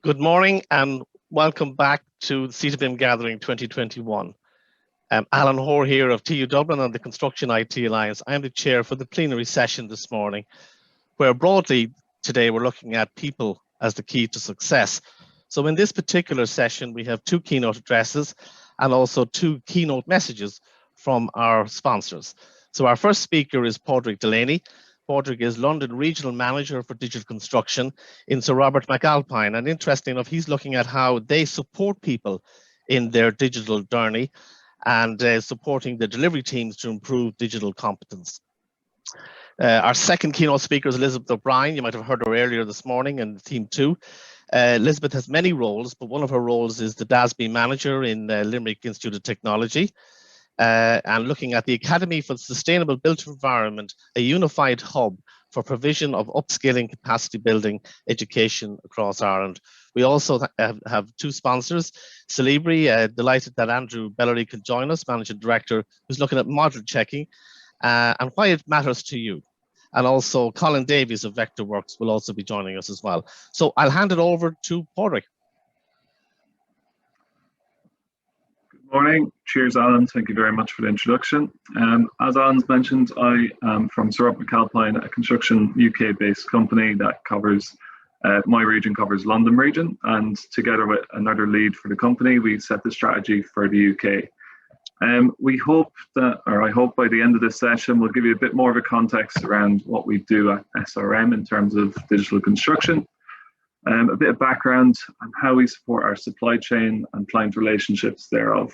Good morning and welcome back to the CitA Gathering 2021. Alan Hore here of TU Dublin and the Construction IT Alliance. I am the chair for the plenary session this morning, where broadly today we're looking at people as the key to success. So in this particular session, we have two keynote addresses and also two keynote messages from our sponsors. So our first speaker is Padraig Delaney. Padraig is London Regional Manager for Digital Construction in Sir Robert McAlpine. And interesting enough, he's looking at how they support people in their digital journey and supporting the delivery teams to improve digital competence. Our second keynote speaker is Elisabeth O'Brien. You might have heard her earlier this morning in Team 2. Elisabeth has many roles, but one of her roles is the DASBE Manager in Limerick Institute of Technology. And looking at the Academy for the Sustainable Built Environment, a unified hub for provision of upskilling, capacity building, education across Ireland. We also have two sponsors, Celebri, delighted that Andrew Bellery could join us, Managing Director, who's looking at model checking and why it matters to you. And also Colin Davies of Vectorworks will also be joining us as well. So I'll hand it over to Padraig. Morning. Cheers, Alan. Thank you very much for the introduction. As Alan's mentioned, I am from Sir Robert McAlpine, a construction UK-based company that covers, my region covers London region, and together with another lead for the company, we set the strategy for the UK. We hope that, or I hope by the end of this session, we'll give you a bit more of a context around what we do at SRM in terms of digital construction. A bit of background on how we support our supply chain and client relationships thereof.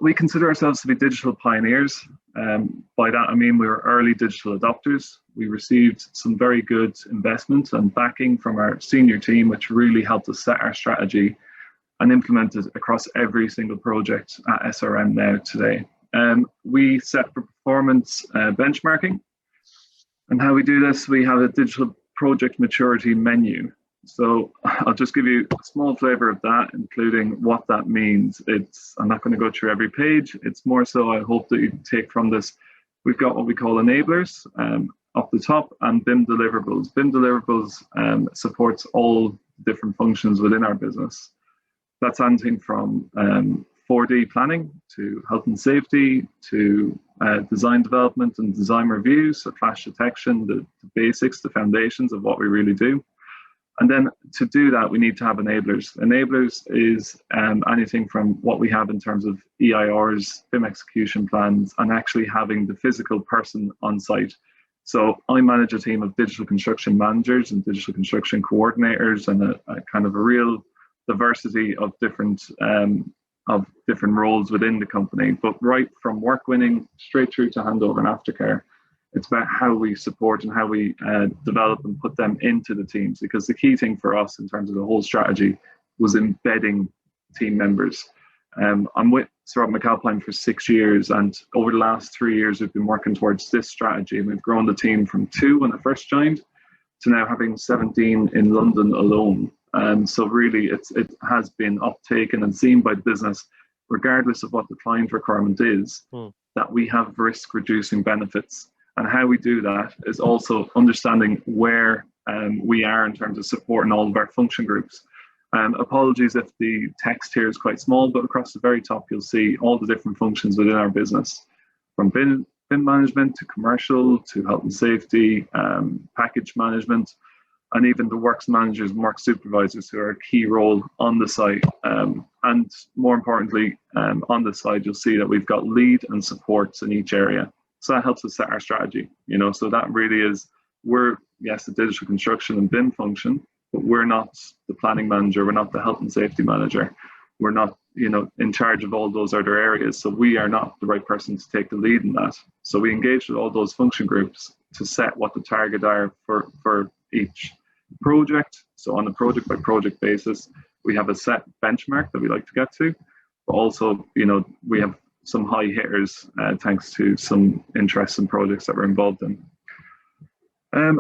We consider ourselves to be digital pioneers. By that I mean we were early digital adopters. We received some very good investment and backing from our senior team, which really helped us set our strategy and implement it across every single project at SRM now today. We set for performance benchmarking. And how we do this, we have a digital project maturity menu. So I'll just give you a small flavor of that, including what that means. I'm not going to go through every page. It's more so I hope that you take from this. We've got what we call enablers up the top and BIM deliverables. BIM deliverables supports all different functions within our business. That's anything from 4D planning to health and safety to design development and design reviews, so flash detection, the basics, the foundations of what we really do. And then to do that, we need to have enablers. Enablers is anything from what we have in terms of EIRs, BIM execution plans, and actually having the physical person on site. So I manage a team of digital construction managers and digital construction coordinators and a kind of a real diversity of different roles within the company. But right from work winning straight through to handover and aftercare, it's about how we support and how we develop and put them into the teams, because the key thing for us in terms of the whole strategy was embedding team members. I'm with Sir Robert McAlpine for 6 years, and over the last 3 years we've been working towards this strategy, and we've grown the team from 2 when I first joined to now having 17 in London alone. So really it has been uptaken and seen by the business, regardless of what the client requirement is, that we have risk reducing benefits. And how we do that is also understanding where we are in terms of supporting all of our function groups. Apologies if the text here is quite small, but across the very top you'll see all the different functions within our business, from BIM management to commercial to health and safety, package management, and even the works managers and work supervisors, who are a key role on the site. And more importantly, on the side, you'll see that we've got lead and supports in each area. So that helps us set our strategy, so that really is, we're, yes, the digital construction and BIM function, but we're not the planning manager, we're not the health and safety manager, we're not, in charge of all those other areas. So we are not the right person to take the lead in that. So we engage with all those function groups to set what the target are for each project. So on a project by project basis, we have a set benchmark that we like to get to, but also, we have some high hitters thanks to some interesting projects that we're involved in.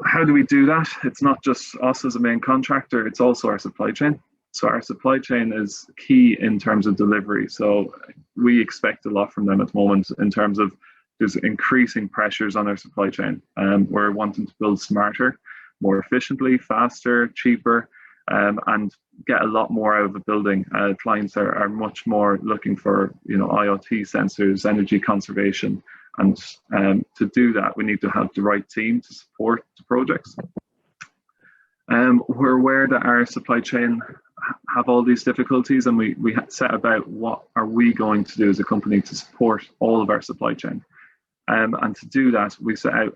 How do we do that? It's not just us as a main contractor, it's also our supply chain. So our supply chain is key in terms of delivery. So we expect a lot from them at the moment in terms of there's increasing pressures on our supply chain. We're wanting to build smarter, more efficiently, faster, cheaper, and get a lot more out of a building. Clients are much more looking for, IoT sensors, energy conservation, and to do that, we need to have the right team to support the projects. We're aware that our supply chain have all these difficulties, and we set about what are we going to do as a company to support all of our supply chain. And to do that, we set out,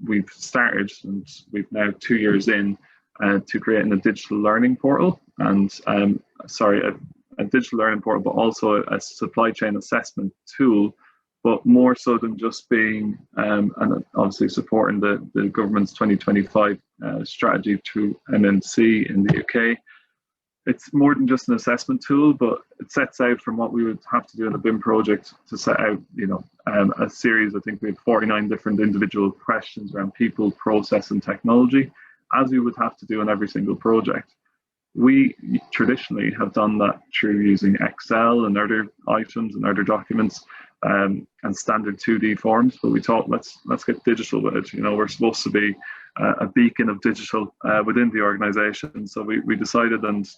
we've started, and we've now 2 years in, to creating a digital learning portal, and a digital learning portal, but also a supply chain assessment tool, but more so than just being, and obviously supporting the government's 2025 strategy through MNC in the UK. It's more than just an assessment tool, but it sets out from what we would have to do in a BIM project to set out, a series. I think we have 49 different individual questions around people, process, and technology, as we would have to do in every single project. We traditionally have done that through using Excel and other items and other documents, and standard 2D forms, but we thought let's get digital with it. We're supposed to be a beacon of digital within the organization, so we decided and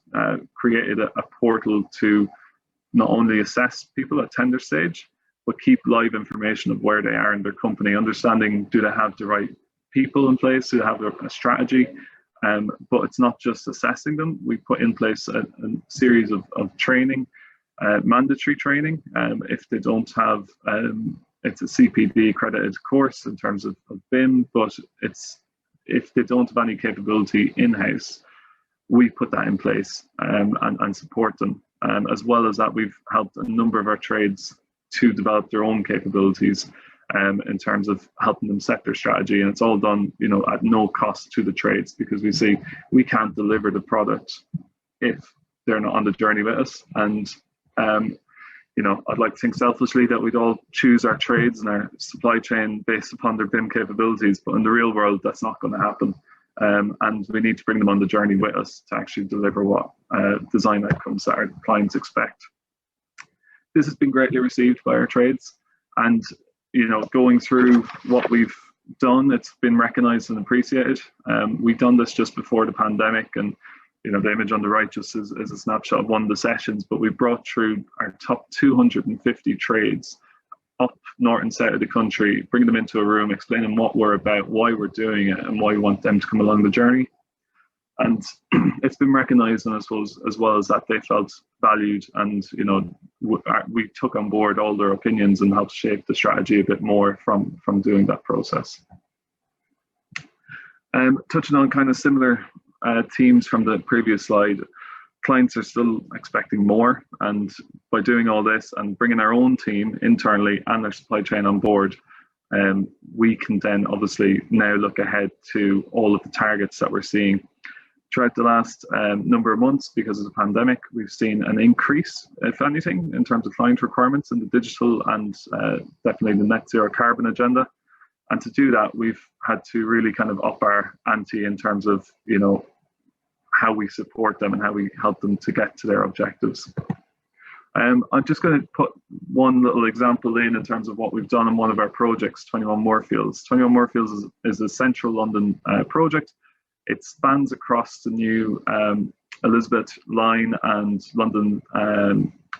created a portal to not only assess people at tender stage, but keep live information of where they are in their company, understanding, do they have the right people in place, do they have a strategy. But it's not just assessing them. We put in place a series of training, mandatory training. If they don't have, it's a CPD accredited course in terms of BIM, but if they don't have any capability in-house, we put that in place and support them. As well as that, we've helped a number of our trades to develop their own capabilities in terms of helping them set their strategy, and it's all done, at no cost to the trades, because we see we can't deliver the product if they're not on the journey with us. And I'd like to think selfishly that we'd all choose our trades and our supply chain based upon their BIM capabilities, but in the real world, that's not going to happen. And we need to bring them on the journey with us to actually deliver what design outcomes that our clients expect. This has been greatly received by our trades, and going through what we've done, it's been recognized and appreciated. We've done this just before the pandemic, and the image on the right just is a snapshot of one of the sessions, but we brought through our top 250 trades up north and south of the country, bringing them into a room, explaining what we're about, why we're doing it, and why we want them to come along the journey. And it's been recognized, and I suppose as well as that, they felt valued, and we took on board all their opinions and helped shape the strategy a bit more from doing that process. Touching on kind of similar themes from the previous slide, clients are still expecting more, and by doing all this and bringing our own team internally and their supply chain on board, we can then obviously now look ahead to all of the targets that we're seeing. Throughout the last number of months, because of the pandemic, we've seen an increase, if anything, in terms of client requirements in the digital and definitely the net zero carbon agenda. And to do that, we've had to really kind of up our ante in terms of, how we support them and how we help them to get to their objectives. I'm just going to put one little example in terms of what we've done in one of our projects, 21 Moorfields. 21 Moorfields is a central London project. It spans across the new Elisabeth line and London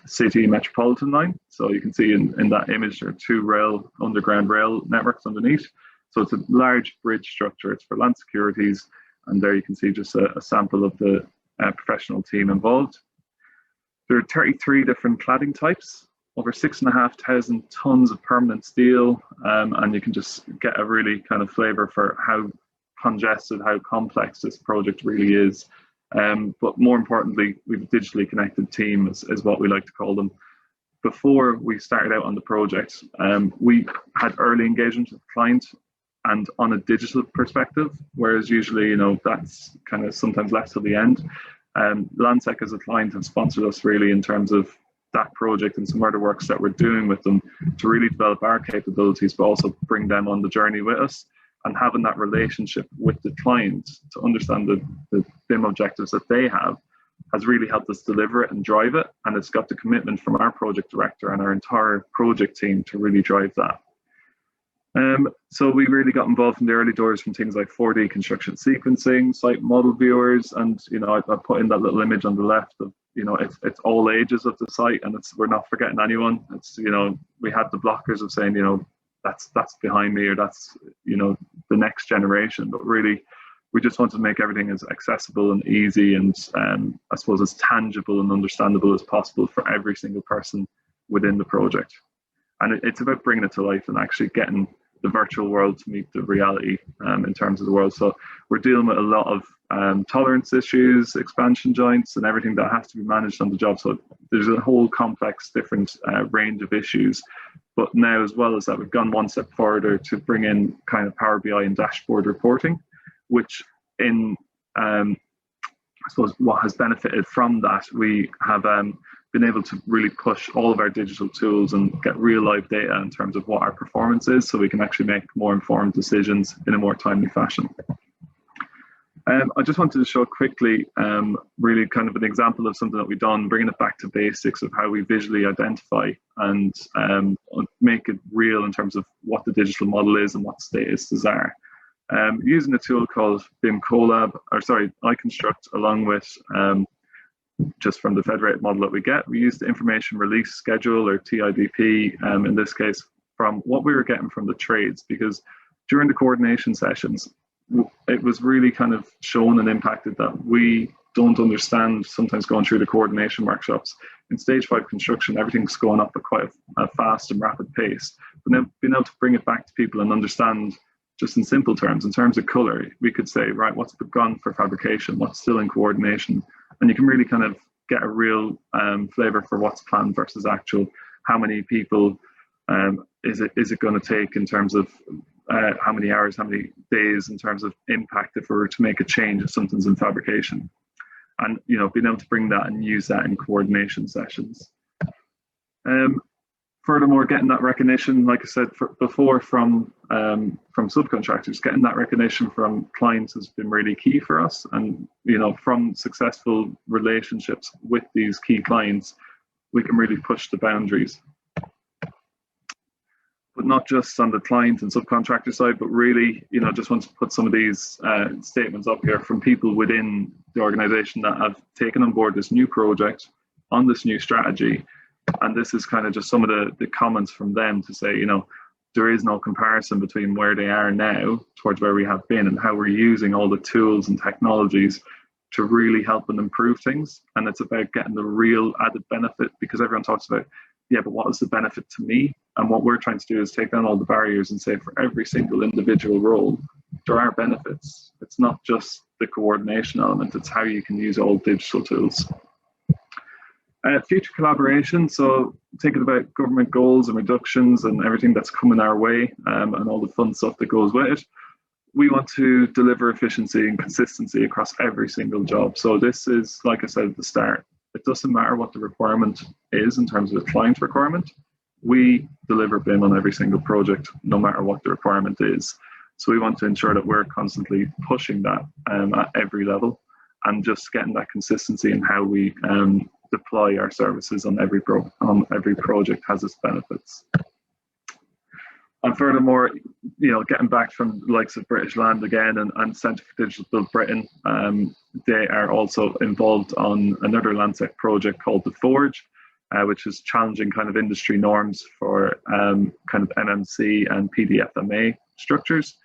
City Metropolitan line. So you can see in that image there are two underground rail networks underneath. So it's a large bridge structure. It's for land securities. And there you can see just a sample of the professional team involved. There are 33 different cladding types, over 6,500 tons of permanent steel, and you can just get a really kind of flavour for how congested, how complex this project really is. But more importantly, we have a digitally connected team, is what we like to call them. Before we started out on the project, we had early engagement with the client and on a digital perspective, whereas usually, that's kind of sometimes left till the end. Landsec as a client have sponsored us really in terms of that project and some other works that we're doing with them to really develop our capabilities, but also bring them on the journey with us. And having that relationship with the client to understand the BIM objectives that they have has really helped us deliver it and drive it. And it's got the commitment from our project director and our entire project team to really drive that. So we really got involved in the early doors from things like 4D construction sequencing, site model viewers, and I put in that little image on the left of it's all ages of the site, and we're not forgetting anyone. It's we had the blockers of saying that's behind me, or that's the next generation, but really we just wanted to make everything as accessible and easy and I suppose as tangible and understandable as possible for every single person within the project. And it's about bringing it to life and actually getting the virtual world to meet the reality in terms of the world. So we're dealing with a lot of tolerance issues, expansion joints, and everything that has to be managed on the job. So there's a whole complex, different range of issues. But now, as well as that, we've gone one step further to bring in kind of Power BI and dashboard reporting, which in I suppose what has benefited from that, we have been able to really push all of our digital tools and get real live data in terms of what our performance is, so we can actually make more informed decisions in a more timely fashion. I just wanted to show quickly really kind of an example of something that we've done, bringing it back to basics of how we visually identify and make it real in terms of what the digital model is and what statuses are. Using a tool called BIM Colab, iConstruct, along with just from the federated model that we get, we use the information release schedule, or TIDP in this case, from what we were getting from the trades, because during the coordination sessions, it was really kind of shown and impacted that we don't understand sometimes going through the coordination workshops. In stage 5 construction, everything's going up at quite a fast and rapid pace. But then being able to bring it back to people and understand just in simple terms, in terms of color, we could say, right, what's gone for fabrication, what's still in coordination, and you can really kind of get a real flavor for what's planned versus actual. How many people is it going to take in terms of how many hours, how many days in terms of impact if we were to make a change if something's in fabrication, and being able to bring that and use that in coordination sessions. Furthermore, getting that recognition, like I said before, from subcontractors, getting that recognition from clients has been really key for us. And from successful relationships with these key clients, we can really push the boundaries. But not just on the client and subcontractor side, but really, just want to put some of these statements up here from people within the organisation that have taken on board this new project on this new strategy. And this is kind of just some of the comments from them to say, there is no comparison between where they are now towards where we have been, and how we're using all the tools and technologies to really help and improve things. And it's about getting the real added benefit, because everyone talks about, yeah, but what is the benefit to me? And what we're trying to do is take down all the barriers and say, for every single individual role, there are benefits. It's not just the coordination element, it's how you can use all digital tools. Future collaboration, so thinking about government goals and reductions and everything that's coming our way, and all the fun stuff that goes with it. We want to deliver efficiency and consistency across every single job. So this is, like I said at the start, it doesn't matter what the requirement is in terms of the client requirement. We deliver BIM on every single project, no matter what the requirement is. So we want to ensure that we're constantly pushing that at every level, and just getting that consistency in how we deploy our services on every project has its benefits. And furthermore, getting back from the likes of British Land again and Centre for Digital Build Britain, they are also involved on another Landsec project called The Forge, which is challenging kind of industry norms for kind of MMC and PDFMA structures.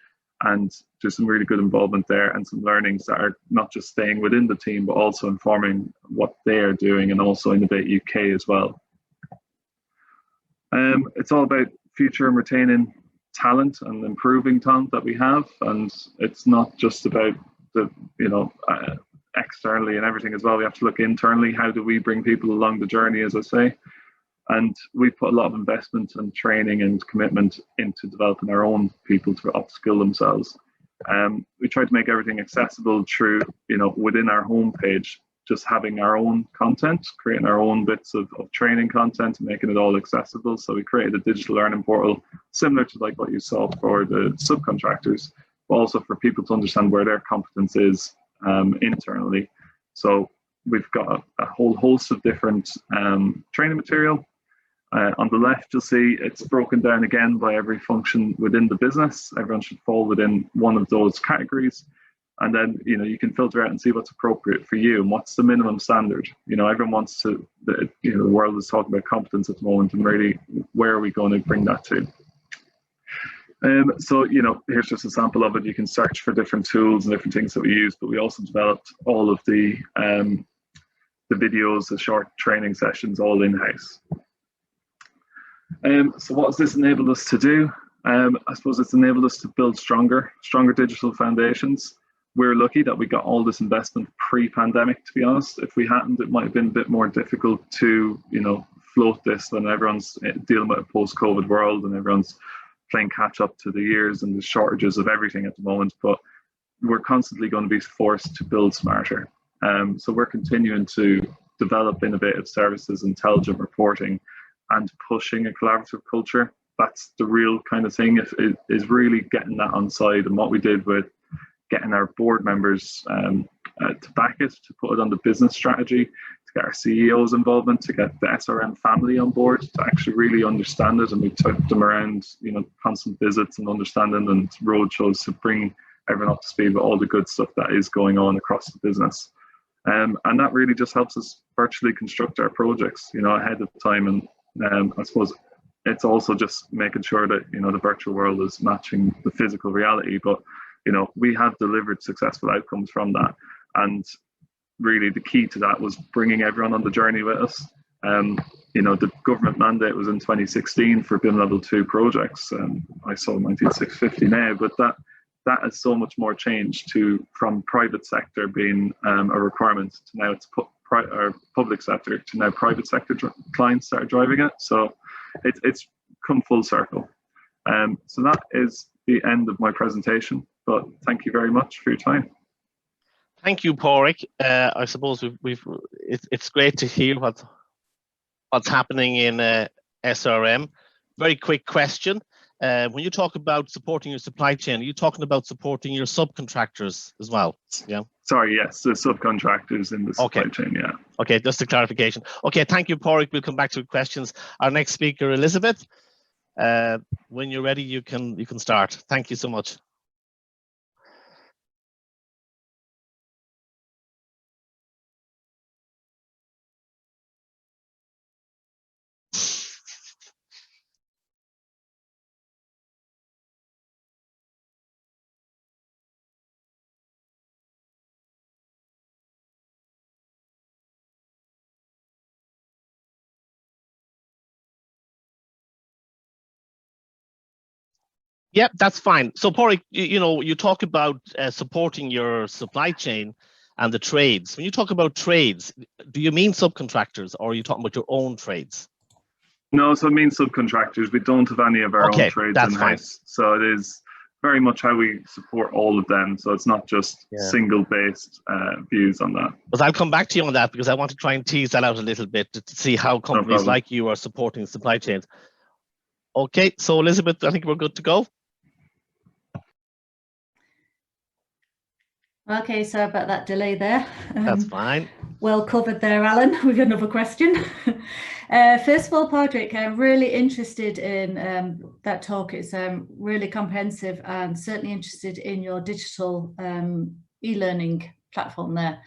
And there's some really good involvement there, and some learnings that are not just staying within the team, but also informing what they are doing, and also Innovate UK as well. It's all about future and retaining talent and improving talent that we have. And it's not just about the, externally and everything as well. We have to look internally. How do we bring people along the journey, as I say? And we put a lot of investment and training and commitment into developing our own people to upskill themselves. We try to make everything accessible through, within our homepage, just having our own content, creating our own bits of training content, and making it all accessible. So we created a digital learning portal, similar to like what you saw for the subcontractors, but also for people to understand where their competence is internally. So we've got a whole host of different training material. On the left, you'll see it's broken down again by every function within the business. Everyone should fall within one of those categories. And then, you can filter out and see what's appropriate for you and what's the minimum standard. Everyone wants to, the world is talking about competence at the moment, and really, where are we going to bring that to? So, here's just a sample of it. You can search for different tools and different things that we use, but we also developed all of the videos, the short training sessions, all in-house. So what has this enabled us to do? I suppose it's enabled us to build stronger digital foundations. We're lucky that we got all this investment pre-pandemic, to be honest. If we hadn't, it might have been a bit more difficult to, float this when everyone's dealing with a post-COVID world and everyone's playing catch up to the years and the shortages of everything at the moment. But we're constantly going to be forced to build smarter. So we're continuing to develop innovative services, intelligent reporting, and pushing a collaborative culture. That's the real kind of thing, is really getting that on side. And what we did with getting our board members to back it, to put it on the business strategy, to get our CEO's involvement, to get the SRM family on board, to actually really understand it. And we took them around, constant visits and understanding and roadshows to bring everyone up to speed with all the good stuff that is going on across the business. And that really just helps us virtually construct our projects, ahead of time. And I suppose it's also just making sure that, the virtual world is matching the physical reality. But, we have delivered successful outcomes from that. And really the key to that was bringing everyone on the journey with us. The government mandate was in 2016 for BIM Level 2 projects. I saw 19650 now, but that has so much more changed from private sector being a requirement to now it's public sector to now private sector clients start driving it. So it's come full circle. So that is the end of my presentation, but thank you very much for your time. Thank you, Padraig. I suppose it's great to hear what's happening in SRM. Very quick question. When you talk about supporting your supply chain, are you talking about supporting your subcontractors as well? Yeah. Sorry, yes, the subcontractors in the supply chain, yeah. Okay, just a clarification. Okay, thank you, Padraig. We'll come back to questions. Our next speaker, Elisabeth. When you're ready, you can start. Thank you so much. Yeah, that's fine. So, Padraig, you talk about supporting your supply chain and the trades. When you talk about trades, do you mean subcontractors, or are you talking about your own trades? No, so it means subcontractors. We don't have any of our own trades in-house. So it is very much how we support all of them. So it's not just single-based views on that. But I'll come back to you on that, because I want to try and tease that out a little bit to see how companies like you are supporting supply chains. Okay, so Elisabeth, I think we're good to go. Okay, sorry about that delay there. That's fine. Well covered there, Alan, with another question. First of all, Padraig, I'm really interested in that talk. It's really comprehensive, and certainly interested in your digital e-learning platform there,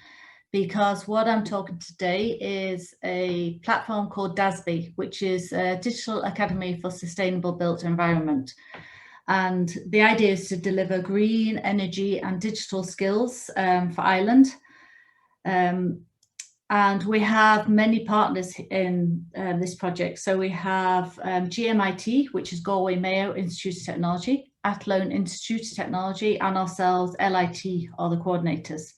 because what I'm talking today is a platform called DASBE, which is a Digital Academy for Sustainable Built Environment. And the idea is to deliver green energy and digital skills for Ireland. And we have many partners in this project. So we have GMIT, which is Galway Mayo Institute of Technology, Athlone Institute of Technology, and ourselves, LIT, are the coordinators.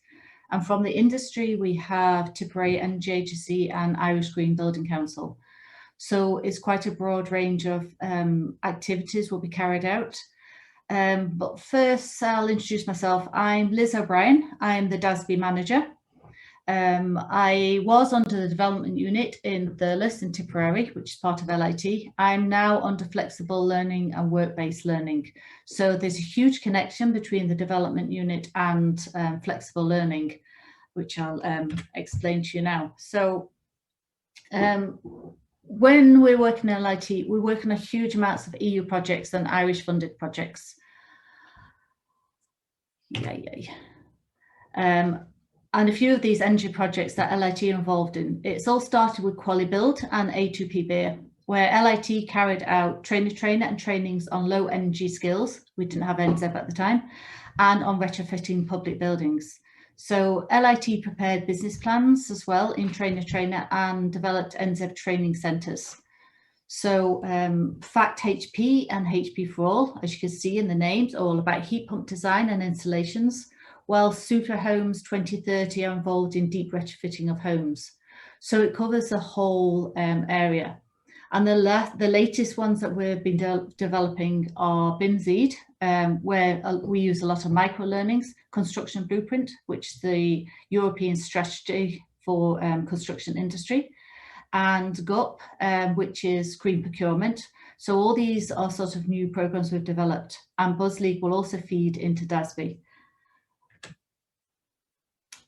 And from the industry, we have Tipperary Energy Agency and Irish Green Building Council. So it's quite a broad range of activities will be carried out. But first, I'll introduce myself. I'm Liz O'Brien. I'm the DASBE manager. I was under the development unit in Thurles in Tipperary, which is part of LIT. I'm now under flexible learning and work-based learning. So there's a huge connection between the development unit and flexible learning, which I'll explain to you now. So when we're working in LIT, we work on a huge amounts of EU projects and Irish funded projects. And a few of these energy projects that LIT are involved in, it's all started with QualiBuild and A2P, where LIT carried out trainer and trainings on low energy skills. We didn't have NZEB at the time, and on retrofitting public buildings. So LIT prepared business plans as well in trainer and developed NZEB training centres. So FACT HP and HP for All, as you can see in the names, are all about heat pump design and installations, while Sutra Homes 2030 are involved in deep retrofitting of homes. So it covers the whole area. And the latest ones that we've been developing are BIMSEED, where we use a lot of micro-learnings, Construction Blueprint, which is the European strategy for construction industry, and GUP, which is green procurement. So all these are sort of new programs we've developed, and BuzzLeague will also feed into DASBE.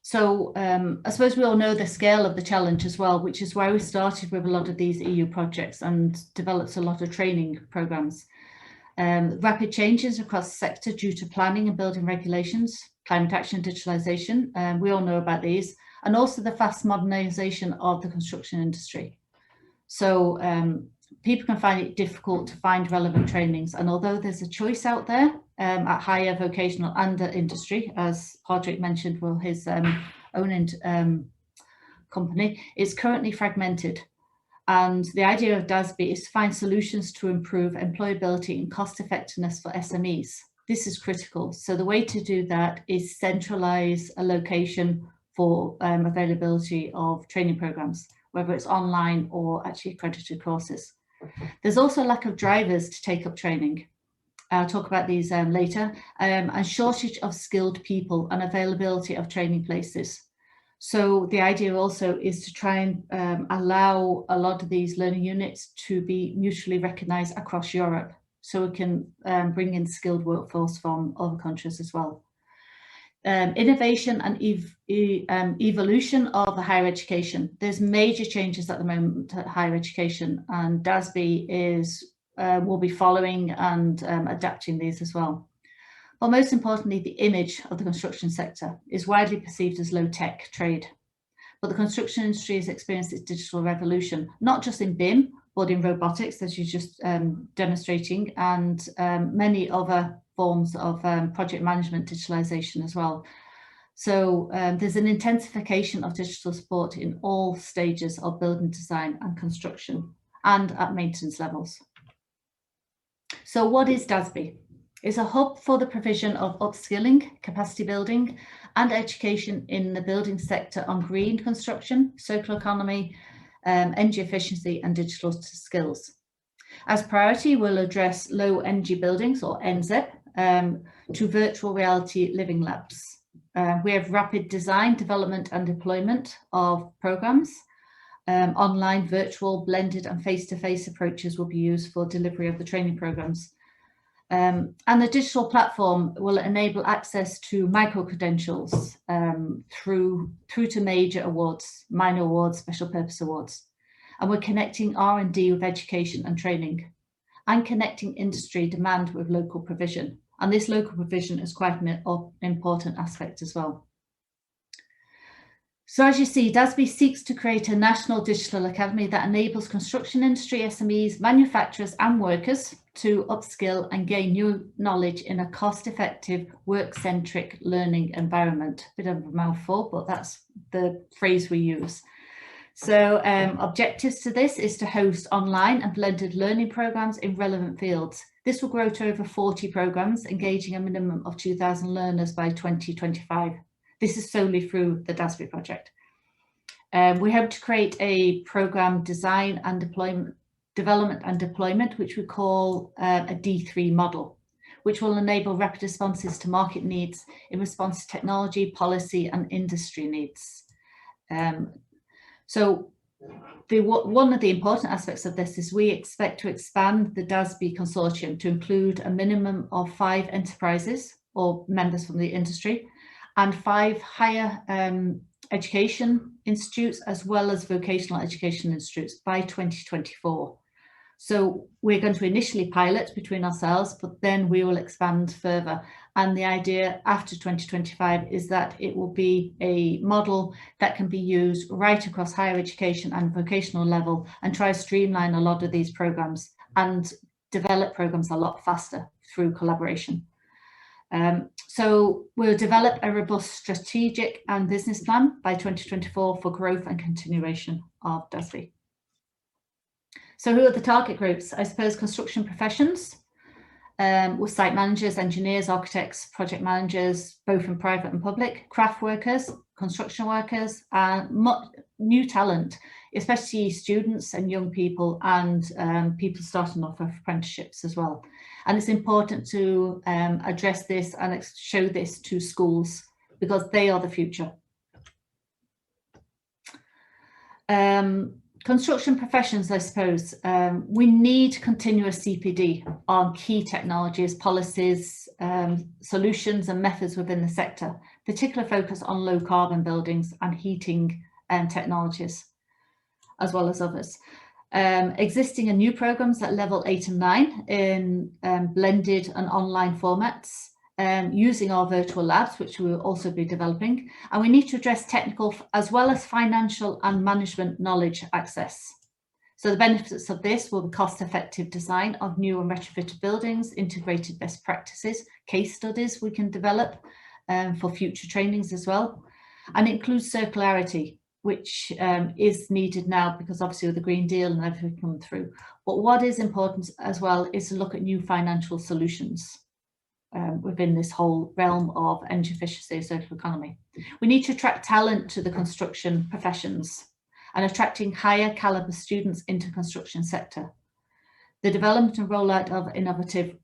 So I suppose we all know the scale of the challenge as well, which is why we started with a lot of these EU projects and developed a lot of training programs. Rapid changes across the sector due to planning and building regulations, climate action, digitalisation, we all know about these, and also the fast modernisation of the construction industry. So people can find it difficult to find relevant trainings, and although there's a choice out there at higher vocational and industry, as Padraig mentioned, well, his own company, it's currently fragmented. And the idea of DASBE is to find solutions to improve employability and cost effectiveness for SMEs. This is critical. So the way to do that is centralise a location for availability of training programs, whether it's online or actually accredited courses. There's also a lack of drivers to take up training. I'll talk about these later, and shortage of skilled people and availability of training places. So the idea also is to try and allow a lot of these learning units to be mutually recognised across Europe, so we can bring in skilled workforce from other countries as well. Innovation and evolution of higher education. There's major changes at the moment to higher education, and DASBE will be following and adapting these as well. But most importantly, the image of the construction sector is widely perceived as low-tech trade. But the construction industry has experienced its digital revolution, not just in BIM, but in robotics, as you're just demonstrating, and many other forms of project management digitalization as well. So there's an intensification of digital support in all stages of building design and construction, and at maintenance levels. So what is DASBE? It's a hub for the provision of upskilling, capacity building, and education in the building sector on green construction, circular economy, energy efficiency, and digital skills. As priority, we'll address low energy buildings, or NZEB, to virtual reality living labs. We have rapid design, development, and deployment of programs. Online, virtual, blended, and face-to-face approaches will be used for delivery of the training programs. And the digital platform will enable access to micro-credentials through to major awards, minor awards, special purpose awards. And we're connecting R&D with education and training, and connecting industry demand with local provision. And this local provision is quite an important aspect as well. So as you see, DASBE seeks to create a national digital academy that enables construction industry, SMEs, manufacturers and workers to upskill and gain new knowledge in a cost-effective, work-centric learning environment. Bit of a mouthful, but that's the phrase we use. So objectives to this is to host online and blended learning programs in relevant fields. This will grow to over 40 programs, engaging a minimum of 2,000 learners by 2025. This is solely through the DASBE project. We hope to create a program design and development and deployment, which we call a D3 model, which will enable rapid responses to market needs in response to technology, policy, and industry needs. So one of the important aspects of this is we expect to expand the DASBE consortium to include a minimum of 5 enterprises or members from the industry, and 5 higher education institutes as well as vocational education institutes by 2024. So we're going to initially pilot between ourselves, but then we will expand further. And the idea after 2025 is that it will be a model that can be used right across higher education and vocational level, and try to streamline a lot of these programs and develop programs a lot faster through collaboration. So we'll develop a robust strategic and business plan by 2024 for growth and continuation of DASBE. So who are the target groups? I suppose construction professions, with site managers, engineers, architects, project managers, both in private and public, craft workers, construction workers, and new talent, especially students and young people, and people starting off with apprenticeships as well. And it's important to address this and show this to schools, because they are the future. Construction professions, I suppose, we need continuous CPD on key technologies, policies, solutions and methods within the sector, particular focus on low carbon buildings and heating technologies, as well as others. Existing and new programs at level 8 and 9 in blended and online formats, using our virtual labs, which we will also be developing. And we need to address technical as well as financial and management knowledge access. So the benefits of this will be cost-effective design of new and retrofitted buildings, integrated best practices, case studies we can develop for future trainings as well, and includes circularity, which is needed now because obviously with the Green Deal and everything coming through. But what is important as well is to look at new financial solutions within this whole realm of energy efficiency and circular economy. We need to attract talent to the construction professions and attracting higher caliber students into construction sector. The development and rollout of innovative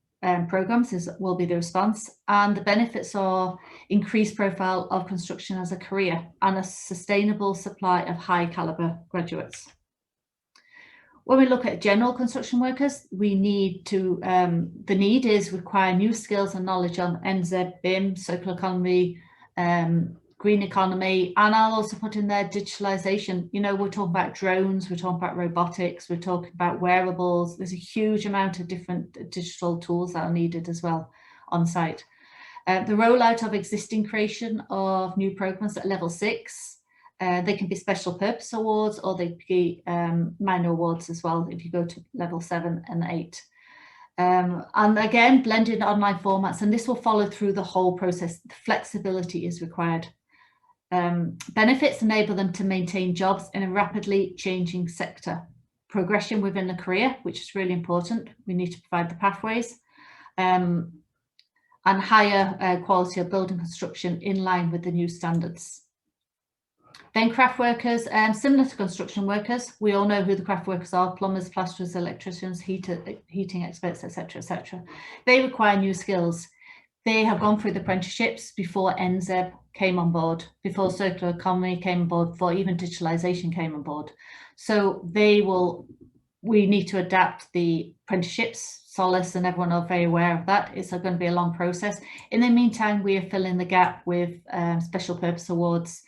programs will be the response, and the benefits are increased profile of construction as a career and a sustainable supply of high caliber graduates. When we look at general construction workers, we need to, the need is require new skills and knowledge on NZ, BIM, circular economy, green economy, and I'll also put in there digitalization. You know, we're talking about drones, we're talking about robotics, we're talking about wearables. There's a huge amount of different digital tools that are needed as well on site. The rollout of existing creation of new programs at level 6. They can be special purpose awards, or they can be minor awards as well if you go to level 7 and 8. And again, blended online formats, and this will follow through the whole process. The flexibility is required. Benefits enable them to maintain jobs in a rapidly changing sector. Progression within the career, which is really important. We need to provide the pathways. And higher quality of building construction in line with the new standards. Then craft workers, similar to construction workers, we all know who the craft workers are: plumbers, plasterers, electricians, heating experts, etc., etc. They require new skills. They have gone through the apprenticeships before NZEB came on board, before circular economy came on board, before even digitalization came on board. So we need to adapt the apprenticeships. Solace and everyone are very aware of that. It's going to be a long process. In the meantime, we are filling the gap with special purpose awards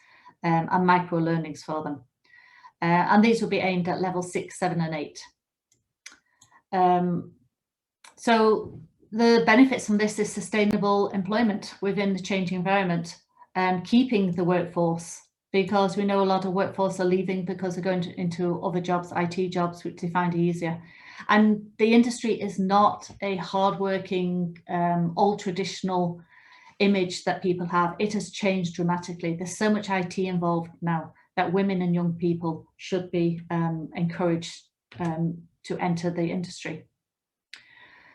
and micro learnings for them. And these will be aimed at level 6, 7 and 8. So the benefits from this is sustainable employment within the changing environment and keeping the workforce, because we know a lot of workforce are leaving because they're going into other jobs, IT jobs, which they find easier. And the industry is not a hardworking, old traditional image that people have. It has changed dramatically. There's so much IT involved now that women and young people should be encouraged to enter the industry.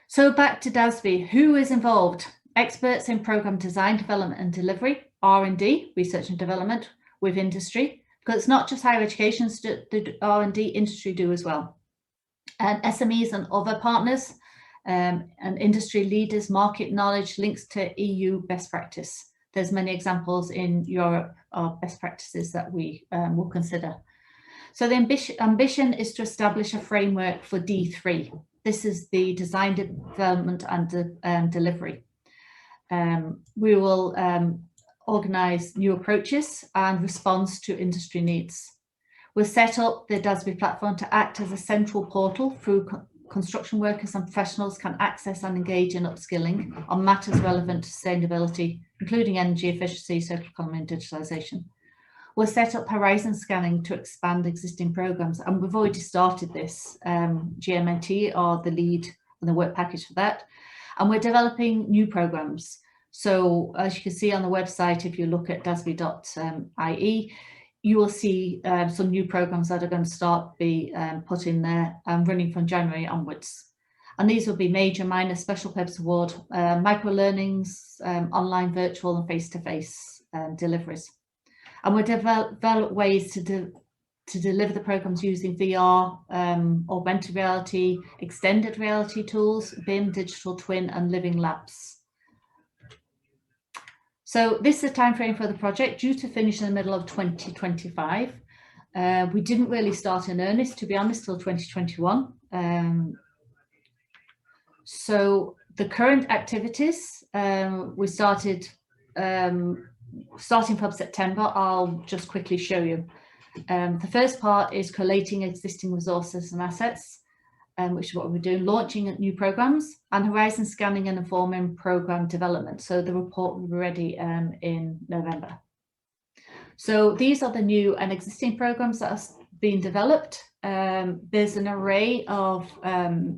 So back to DASBE, who is involved? Experts in program design, development and delivery, R&D, research and development with industry, because it's not just higher education, the R&D industry do as well. And SMEs and other partners, and industry leaders, market knowledge, links to EU best practice. There's many examples in Europe of best practices that we will consider. So the ambition is to establish a framework for D3. This is the design, development and delivery. We will organise new approaches and response to industry needs. We've set up the DASBE platform to act as a central portal through construction workers and professionals can access and engage in upskilling on matters relevant to sustainability, including energy efficiency, circular economy and digitalisation. We'll set up horizon scanning to expand existing programmes, and we've already started this. GMNT are the lead and the work package for that. And we're developing new programmes. So as you can see on the website, if you look at dasbe.ie, you will see some new programmes that are going to start be put in there running from January onwards. And these will be major, minor, special purpose award, micro learnings, online, virtual and face-to-face deliveries. And we'll develop ways to deliver the programmes using VR, augmented reality, extended reality tools, BIM, digital twin and living labs. So this is the timeframe for the project, due to finish in the middle of 2025. We didn't really start in earnest, to be honest, till 2021. So the current activities, we started, starting from September, I'll just quickly show you. The first part is collating existing resources and assets, which is what we're doing, launching new programmes and horizon scanning and informing programme development. So the report will be ready in November. So these are the new and existing programmes that are being developed. There's an array of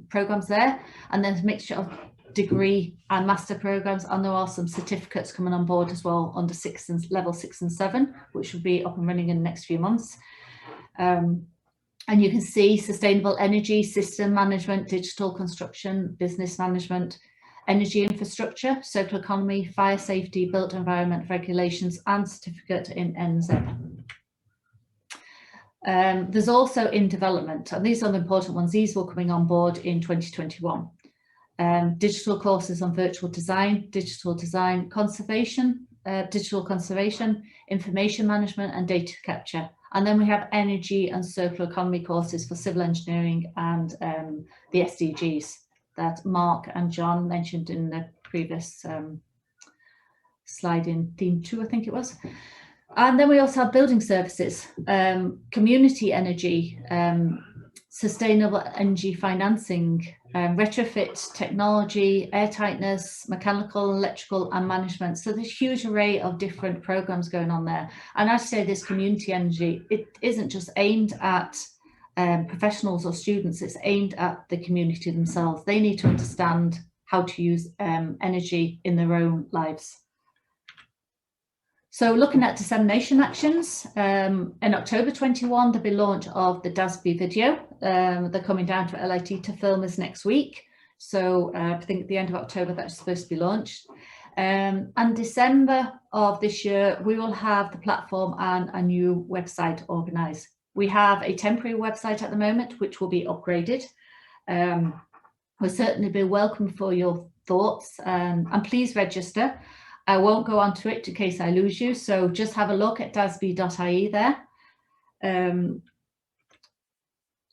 programmes there, and there's a mixture of degree and master programmes, and there are some certificates coming on board as well under level 6 and 7, which will be up and running in the next few months. And you can see sustainable energy, system management, digital construction, business management, energy infrastructure, circular economy, fire safety, built environment regulations, and certificate in NZ. There's also in development, and these are the important ones. These were coming on board in 2021. Digital courses on virtual design, digital design conservation, digital conservation, information management and data capture. And then we have energy and circular economy courses for civil engineering and the SDGs that Mark and John mentioned in the previous slide in theme 2, I think it was. And then we also have building services, community energy, sustainable energy financing, retrofit technology, air tightness, mechanical, electrical and management. So there's a huge array of different programs going on there. And I say this community energy, it isn't just aimed at professionals or students, it's aimed at the community themselves. They need to understand how to use energy in their own lives. So looking at dissemination actions, in October 21, there'll be launch of the DASBE video. They're coming down to LIT to film us next week. So I think at the end of October, that's supposed to be launched. And December of this year, we will have the platform and a new website organised. We have a temporary website at the moment, which will be upgraded. We'll certainly be welcome for your thoughts, and please register. I won't go onto it in case I lose you, so just have a look at dasbe.ie there. And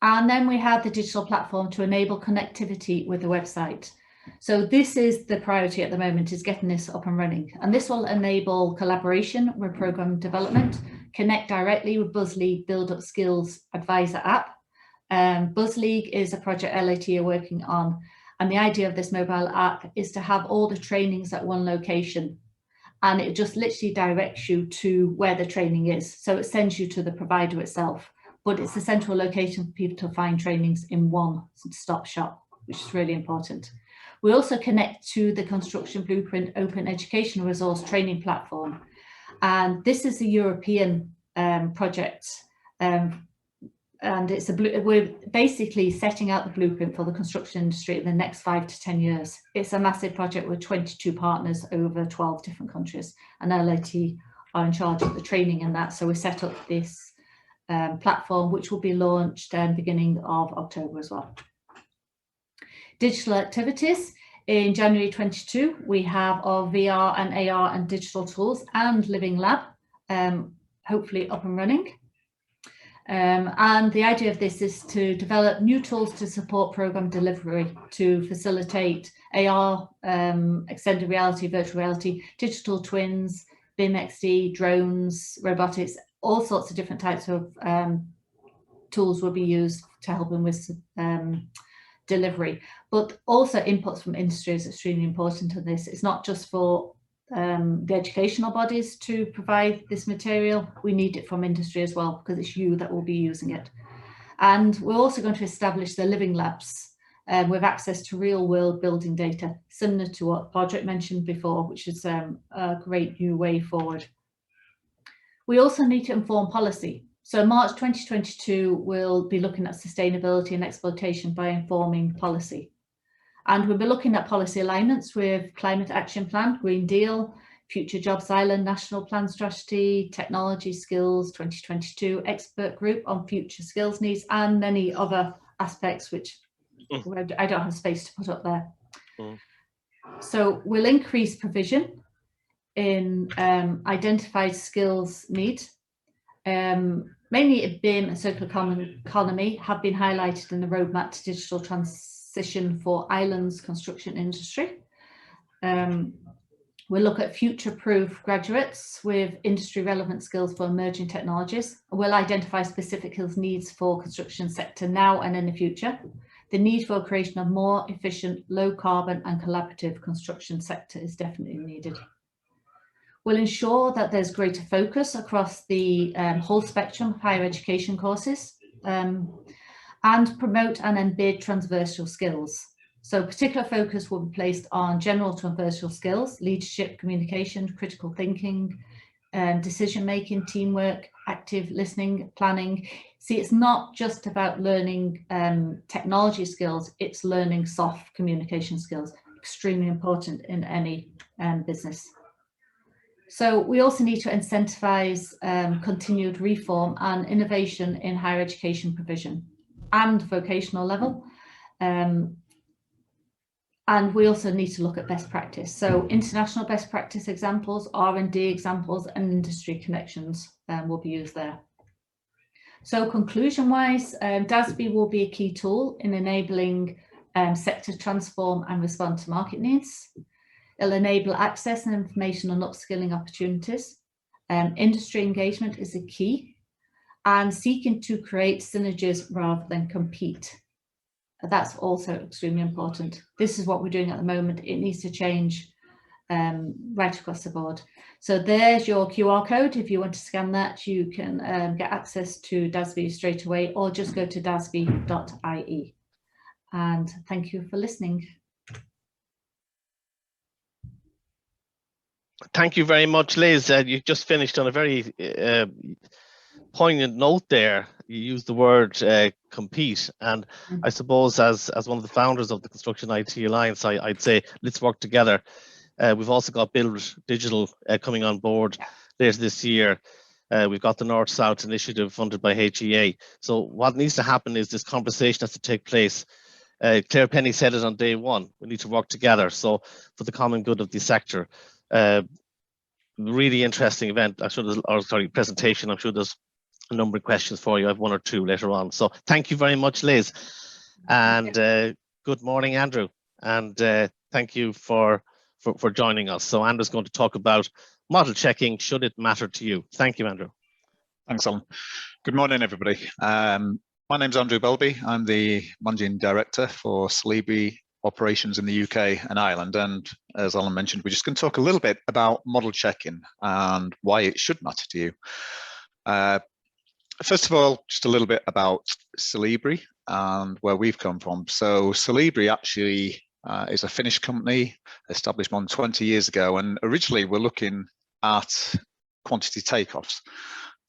then we have the digital platform to enable connectivity with the website. So this is the priority at the moment, is getting this up and running. And this will enable collaboration with program development, connect directly with BuzzLeague Build Up Skills Advisor app. BuzzLeague is a project LIT are working on. And the idea of this mobile app is to have all the trainings at one location. And it just literally directs you to where the training is. So it sends you to the provider itself, but it's a central location for people to find trainings in one stop shop, which is really important. We also connect to the Construction Blueprint Open Education Resource Training Platform. And this is a European project. And it's we're basically setting out the blueprint for the construction industry in the next 5 to 10 years. It's a massive project with 22 partners over 12 different countries, and LIT are in charge of the training in that. So we set up this platform, which will be launched beginning of October as well. Digital activities. In January 22, we have our VR and AR and digital tools and Living Lab, hopefully up and running. And the idea of this is to develop new tools to support program delivery, to facilitate AR, extended reality, virtual reality, digital twins, BIM XD, drones, robotics, all sorts of different types of tools will be used to help them with delivery. But also inputs from industry is extremely important to this. It's not just for the educational bodies to provide this material. We need it from industry as well, because it's you that will be using it. And we're also going to establish the living labs with access to real world building data, similar to what Padraig mentioned before, which is a great new way forward. We also need to inform policy. So March 2022, we'll be looking at sustainability and exploitation by informing policy. And we'll be looking at policy alignments with Climate Action Plan, Green Deal, Future Jobs Island, National Plan Strategy, Technology Skills 2022, Expert Group on Future Skills Needs, and many other aspects which I don't have space to put up there. So we'll increase provision in identified skills needs. Mainly BIM and circular economy have been highlighted in the roadmap to digital transition for islands construction industry. We'll look at future-proof graduates with industry relevant skills for emerging technologies. We'll identify specific skills needs for construction sector now and in the future. The need for creation of more efficient, low carbon and collaborative construction sector is definitely needed. We'll ensure that there's greater focus across the whole spectrum of higher education courses and promote and embed transversal skills. So particular focus will be placed on general transversal skills, leadership, communication, critical thinking, decision-making, teamwork, active listening, planning. See, it's not just about learning technology skills, it's learning soft communication skills, extremely important in any business. So we also need to incentivize continued reform and innovation in higher education provision and vocational level. And we also need to look at best practice. So international best practice examples, R&D examples, and industry connections will be used there. So conclusion-wise, DASBE will be a key tool in enabling sector transform and respond to market needs. It'll enable access and information on upskilling opportunities. Industry engagement is a key, and seeking to create synergies rather than compete. That's also extremely important. This is what we're doing at the moment. It needs to change right across the board. So there's your QR code. If you want to scan that, you can get access to DASBE straight away, or just go to dasbe.ie. And thank you for listening. Thank you very much, Liz. You just finished on a very poignant note there. You used the word compete, and I suppose as one of the founders of the Construction IT Alliance, I'd say let's work together. We've also got Build Digital coming on board later this year. We've got the North-South initiative funded by HEA. So what needs to happen is this conversation has to take place. Claire Penny said it on day one. We need to work together. So for the common good of the sector. Really interesting event. Presentation. I'm sure there's a number of questions for you. I have one or two later on. So thank you very much, Liz. And good morning, Andrew. And thank you for joining us. So Andrew's going to talk about model checking. Should it matter to you? Thank you, Andrew. Thanks, Alan. Good morning, everybody. My name's Andrew Belby. I'm the Managing Director for Celebri operations in the UK and Ireland. And as Alan mentioned, we're just going to talk a little bit about model checking and why it should matter to you. First of all, just a little bit about Celebri and where we've come from. So Celebri actually is a Finnish company established more than 20 years ago. And originally we're looking at quantity takeoffs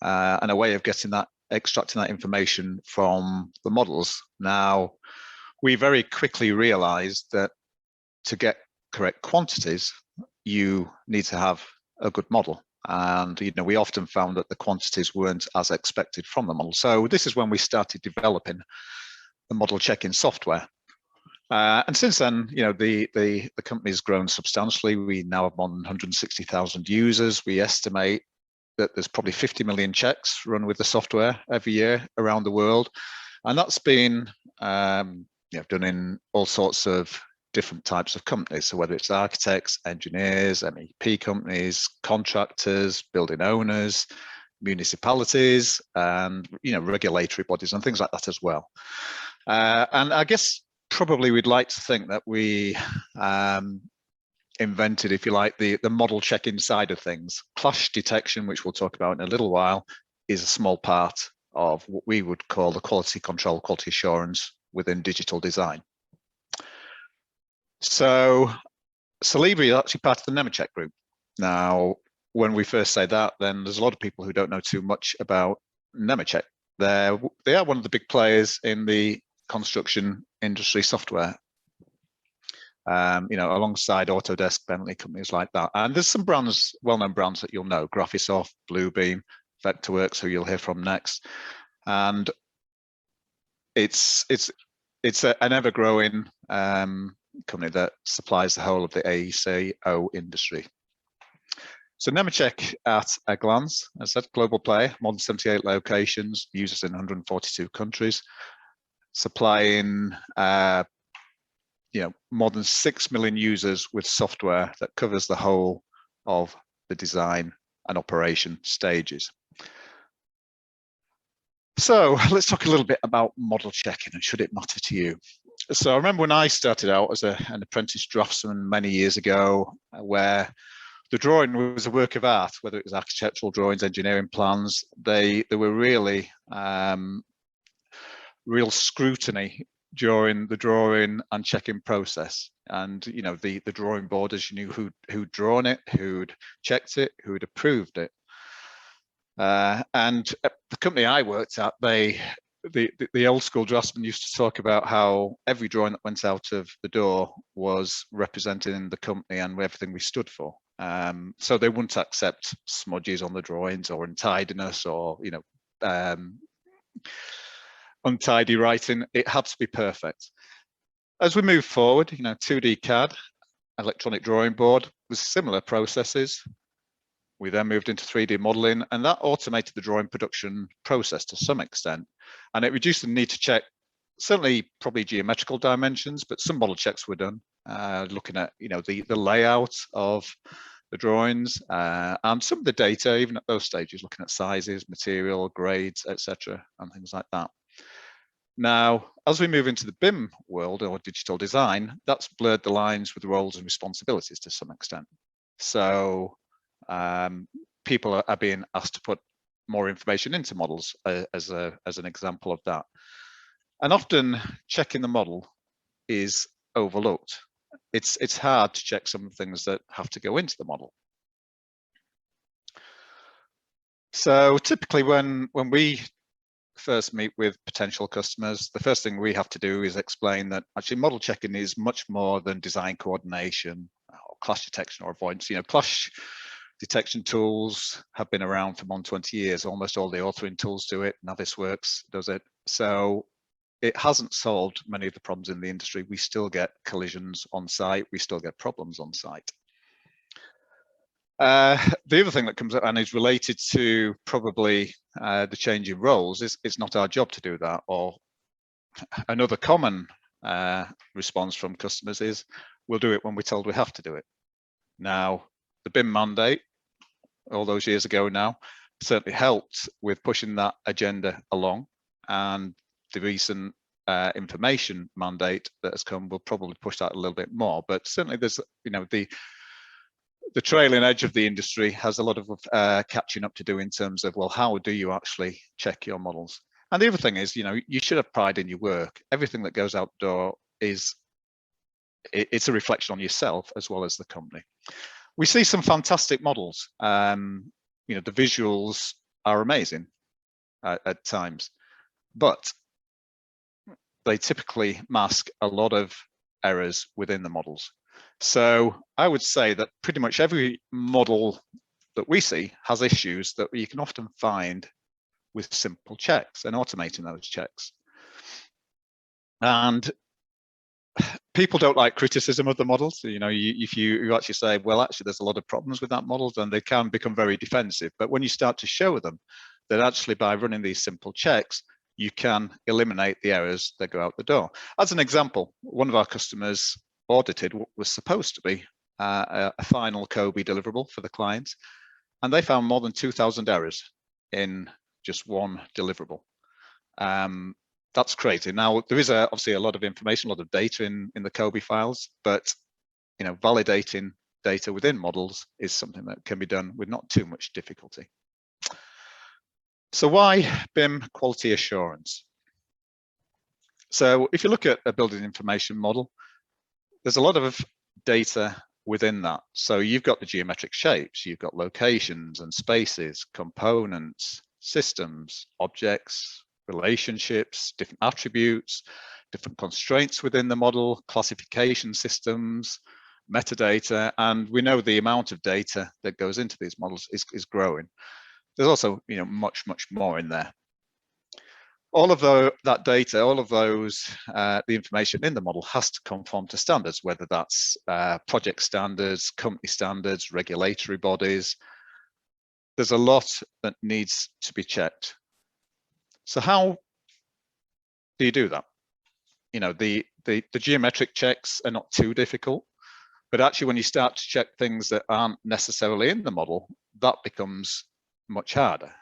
and a way of getting that, extracting that information from the models. Now, we very quickly realized that to get correct quantities, you need to have a good model. And we often found that the quantities weren't as expected from the model. So this is when we started developing the model checking software. And since then, the company's grown substantially. We now have more than 160,000 users. We estimate that there's probably 50 million checks run with the software every year around the world. And that's been done in all sorts of different types of companies. So whether it's architects, engineers, MEP companies, contractors, building owners, municipalities, and regulatory bodies and things like that as well. And I guess probably we'd like to think that we invented, if you like, the model checking side of things. Clash detection, which we'll talk about in a little while, is a small part of what we would call the quality control, quality assurance within digital design. So Celebri is actually part of the Nemetschek group. Now, when we first say that, then there's a lot of people who don't know too much about Nemetschek. They are one of the big players in the construction industry software, alongside Autodesk, Bentley, companies like that. And there's some brands, well-known brands that you'll know: Graphisoft, Bluebeam, Vectorworks, who you'll hear from next. And it's an ever-growing company that supplies the whole of the AECO industry. So Nemetschek at a glance, as I said, global player, more than 78 locations, users in 142 countries, supplying more than 6 million users with software that covers the whole of the design and operation stages. So let's talk a little bit about model checking, and should it matter to you? So I remember when I started out as an apprentice draftsman many years ago, where the drawing was a work of art, whether it was architectural drawings, engineering plans. They were really real scrutiny during the drawing and checking process. And the drawing board, as you knew who'd drawn it, who'd checked it, who'd approved it. And at the company I worked at, the old school draftsmen used to talk about how every drawing that went out of the door was representing the company and everything we stood for. So they wouldn't accept smudges on the drawings or untidiness or untidy writing. It had to be perfect. As we move forward, 2D CAD, electronic drawing board, was similar processes. We then moved into 3D modeling, and that automated the drawing production process to some extent. And it reduced the need to check, certainly probably geometrical dimensions, but some model checks were done, looking at the layout of the drawings and some of the data, even at those stages, looking at sizes, material, grades, etc., and things like that. Now, as we move into the BIM world, or digital design, that's blurred the lines with roles and responsibilities to some extent. So people are being asked to put more information into models as an example of that. And often checking the model is overlooked. It's hard to check some things that have to go into the model. So typically when we first meet with potential customers, the first thing we have to do is explain that actually model checking is much more than design coordination or clash detection or avoidance. Clash detection tools have been around for more than 20 years. Almost all the authoring tools do it. Navisworks does it. So it hasn't solved many of the problems in the industry. We still get collisions on site. We still get problems on site. The other thing that comes up and is related to probably the change in roles is it's not our job to do that. Or another common response from customers is we'll do it when we're told we have to do it. Now, the BIM mandate, all those years ago now, certainly helped with pushing that agenda along, and the recent information mandate that has come will probably push that a little bit more. But certainly there's, the trailing edge of the industry has a lot of catching up to do in terms of, well, how do you actually check your models? And the other thing is, you should have pride in your work. Everything that goes out the door it's a reflection on yourself as well as the company. We see some fantastic models. The visuals are amazing at times, but they typically mask a lot of errors within the models. So I would say that pretty much every model that we see has issues that you can often find with simple checks and automating those checks. And people don't like criticism of the models. If you actually say, well, actually, there's a lot of problems with that model, then they can become very defensive. But when you start to show them that actually by running these simple checks, you can eliminate the errors that go out the door. As an example, one of our customers audited what was supposed to be a final COBE deliverable for the client, and they found more than 2,000 errors in just one deliverable. That's crazy. Now, there is obviously a lot of information, a lot of data in the COBE files, but validating data within models is something that can be done with not too much difficulty. So why BIM quality assurance? So if you look at a building information model, there's a lot of data within that. So you've got the geometric shapes, you've got locations and spaces, components, systems, objects, relationships, different attributes, different constraints within the model, classification systems, metadata, and we know the amount of data that goes into these models is growing. There's also much more in there. All of that data, all of those, the information in the model has to conform to standards, whether that's project standards, company standards, regulatory bodies. There's a lot that needs to be checked. So how do you do that? The geometric checks are not too difficult, but actually when you start to check things that aren't necessarily in the model, that becomes much harder.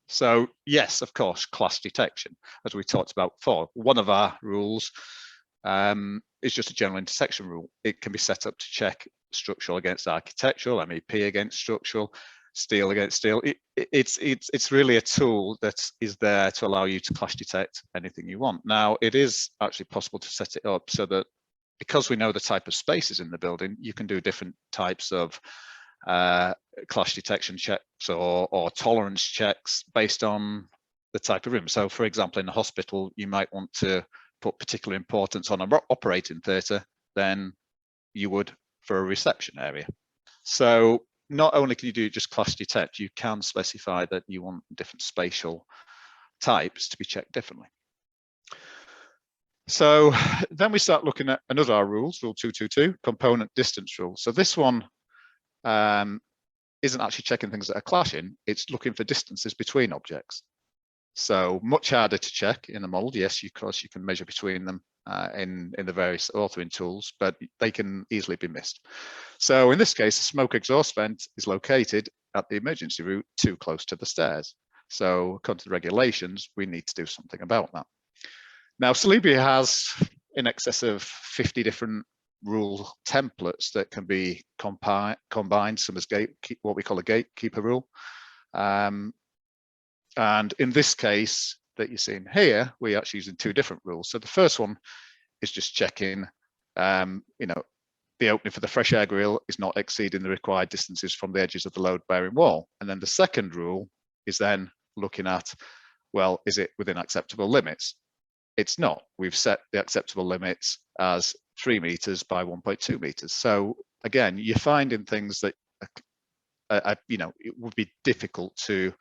So yes, of course, clash detection, as we talked about before. One of our rules is just a general intersection rule. It can be set up to check structural against architectural, MEP against structural, steel against steel. It's really a tool that is there to allow you to clash detect anything you want. Now, it is actually possible to set it up so that because we know the type of spaces in the building, you can do different types of clash detection checks or tolerance checks based on the type of room. So for example, in a hospital, you might want to put particular importance on an operating theatre than you would for a reception area. So not only can you do just clash detect, you can specify that you want different spatial types to be checked differently. So then we start looking at another of our rules, rule 222, component distance rule. So this one isn't actually checking things that are clashing, it's looking for distances between objects. So much harder to check in a model. Yes, of course, you can measure between them in the various authoring tools, but they can easily be missed. So in this case, the smoke exhaust vent is located at the emergency route too close to the stairs. So according to the regulations, we need to do something about that. Now, Celebria has in excess of 50 different rule templates that can be combined, some as what we call a gatekeeper rule. And in this case that you're seeing here, we're actually using two different rules. So the first one is just checking, the opening for the fresh air grill is not exceeding the required distances from the edges of the load-bearing wall. And then the second rule is then looking at, well, is it within acceptable limits? It's not. We've set the acceptable limits as 3 meters by 1.2 meters. So again, you're finding things that, it would be difficult to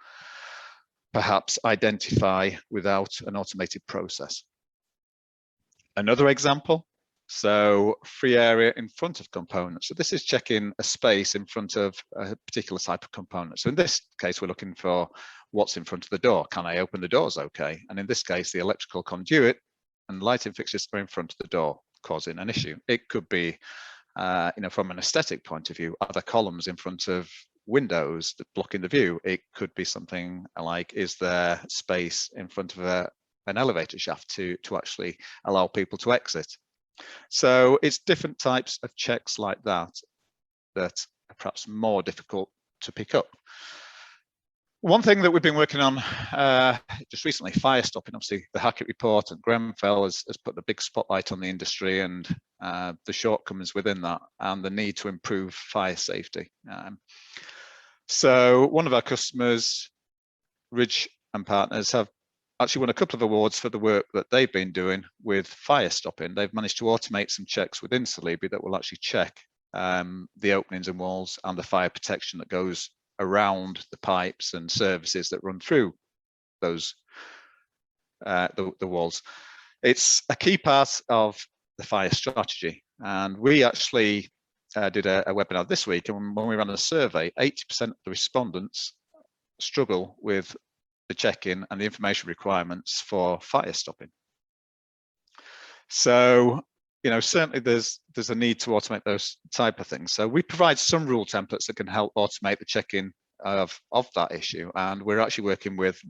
perhaps identify without an automated process. Another example, so free area in front of components. So this is checking a space in front of a particular type of component. So in this case, we're looking for what's in front of the door. Can I open the doors okay? And in this case, the electrical conduit and lighting fixtures are in front of the door, causing an issue. It could be, from an aesthetic point of view, are there columns in front of windows that blocking the view? It could be something like, is there space in front of an elevator shaft to actually allow people to exit? So it's different types of checks like that that are perhaps more difficult to pick up. One thing that we've been working on just recently, fire stopping. Obviously, the Hackett report and Grenfell has put the big spotlight on the industry and the shortcomings within that and the need to improve fire safety. So one of our customers, Ridge and Partners, have actually won a couple of awards for the work that they've been doing with fire stopping. They've managed to automate some checks within Celebria that will actually check the openings and walls and the fire protection that goes around the pipes and services that run through those the walls. It's a key part of the fire strategy, and we actually did a webinar this week, and when we ran a survey, 80% of the respondents struggle with the check-in and the information requirements for fire stopping. So certainly there's a need to automate those type of things. So we provide some rule templates that can help automate the check-in of that issue, and we're actually working with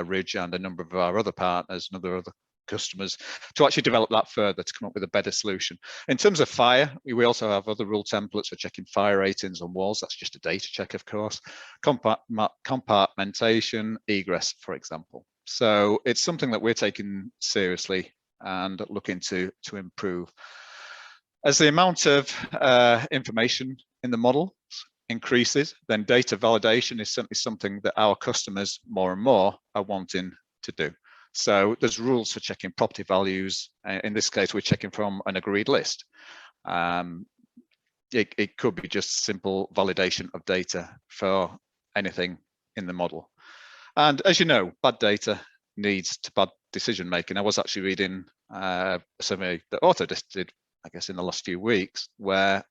Ridge and a number of our other partners and other customers to actually develop that further to come up with a better solution. In terms of fire, we also have other rule templates for checking fire ratings on walls. That's just a data check, of course. Compartmentation, egress, for example. So it's something that we're taking seriously and looking to improve. As the amount of information in the model increases, then data validation is certainly something that our customers more and more are wanting to do. So there's rules for checking property values. In this case, we're checking from an agreed list. It could be just simple validation of data for anything in the model. And as you know, bad data leads to bad decision making. I was actually reading a survey that Autodesk did, I guess, in the last few weeks, where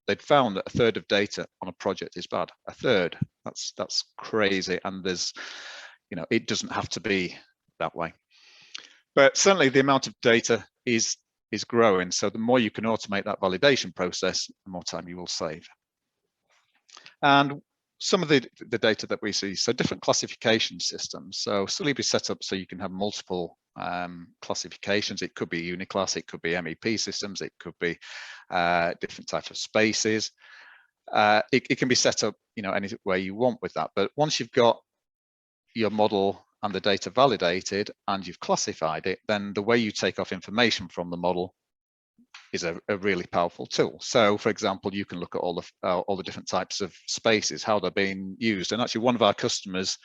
they'd found that a third of data on a project is bad. A third. That's crazy. And there's, it doesn't have to be that way. But certainly the amount of data is growing. So the more you can automate that validation process, the more time you will save. And some of the data that we see, so different classification systems. So Solibri is set up so you can have multiple classifications. It could be Uniclass, it could be MEP systems, it could be different types of spaces. It can be set up, any way you want with that. But once you've got your model and the data validated and you've classified it, then the way you take off information from the model is a really powerful tool. So, for example, you can look at all the different types of spaces, how they're being used. And actually, one of our customers,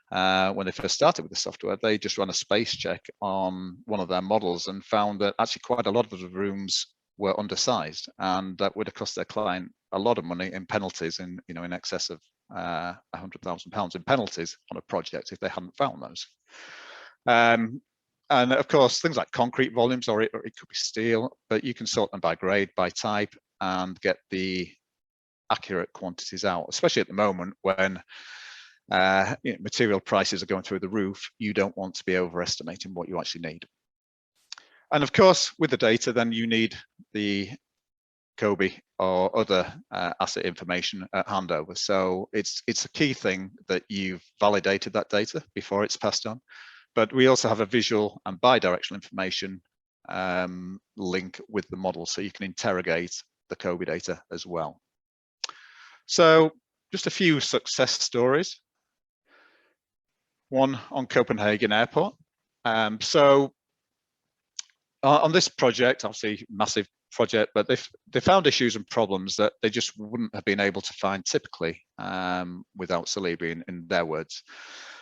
when they first started with the software, they just ran a space check on one of their models and found that actually quite a lot of the rooms were undersized, and that would have cost their client a lot of money in penalties, in excess of £100,000 in penalties on a project if they hadn't found those. And of course, things like concrete volumes, or it could be steel, but you can sort them by grade, by type, and get the accurate quantities out, especially at the moment when material prices are going through the roof. You don't want to be overestimating what you actually need. And of course, with the data, then you need the COBie or other asset information at handover. So it's a key thing that you've validated that data before it's passed on. But we also have a visual and bidirectional information link with the model, so you can interrogate the COBie data as well. So just a few success stories. One on Copenhagen Airport. So on this project, obviously massive project, but they found issues and problems that they just wouldn't have been able to find typically without Solibri, in their words.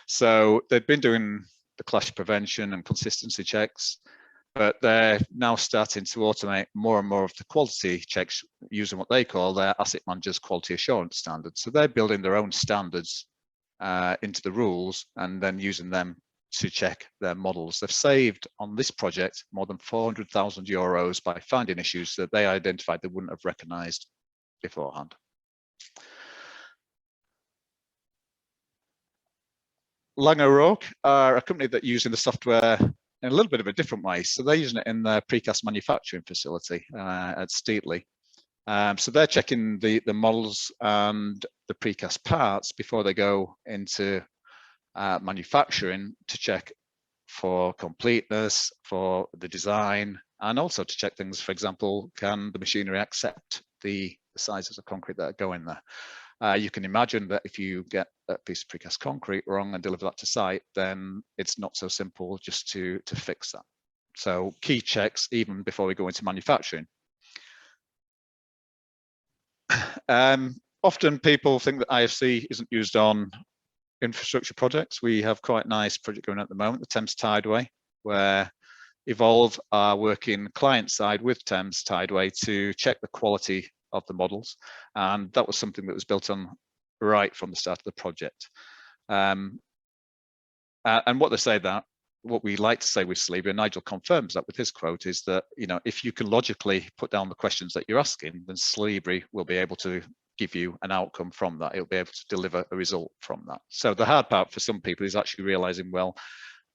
So they've been doing the clash prevention and consistency checks, but they're now starting to automate more and more of the quality checks using what they call their asset managers quality assurance standards. So they're building their own standards into the rules and then using them to check their models. They've saved on this project more than €400,000 by finding issues that they identified they wouldn't have recognized beforehand. Langer Roque are a company that using the software in a little bit of a different way. So they're using it in their precast manufacturing facility at Steatley. So they're checking the models and the precast parts before they go into manufacturing to check for completeness, for the design, and also to check things, for example, can the machinery accept the sizes of concrete that go in there? You can imagine that if you get a piece of precast concrete wrong and deliver that to site, then it's not so simple just to fix that. So key checks even before we go into manufacturing. Often people think that IFC isn't used on infrastructure projects. We have quite a nice project going on at the moment, the Thames Tideway, where Evolve are working client side with Thames Tideway to check the quality of the models, and that was something that was built on right from the start of the project. And what they say, that what we like to say with Solibri, and Nigel confirms that with his quote, is that if you can logically put down the questions that you're asking, then Solibri will be able to give you an outcome from that. It'll be able to deliver a result from that. So the hard part for some people is actually realizing, well,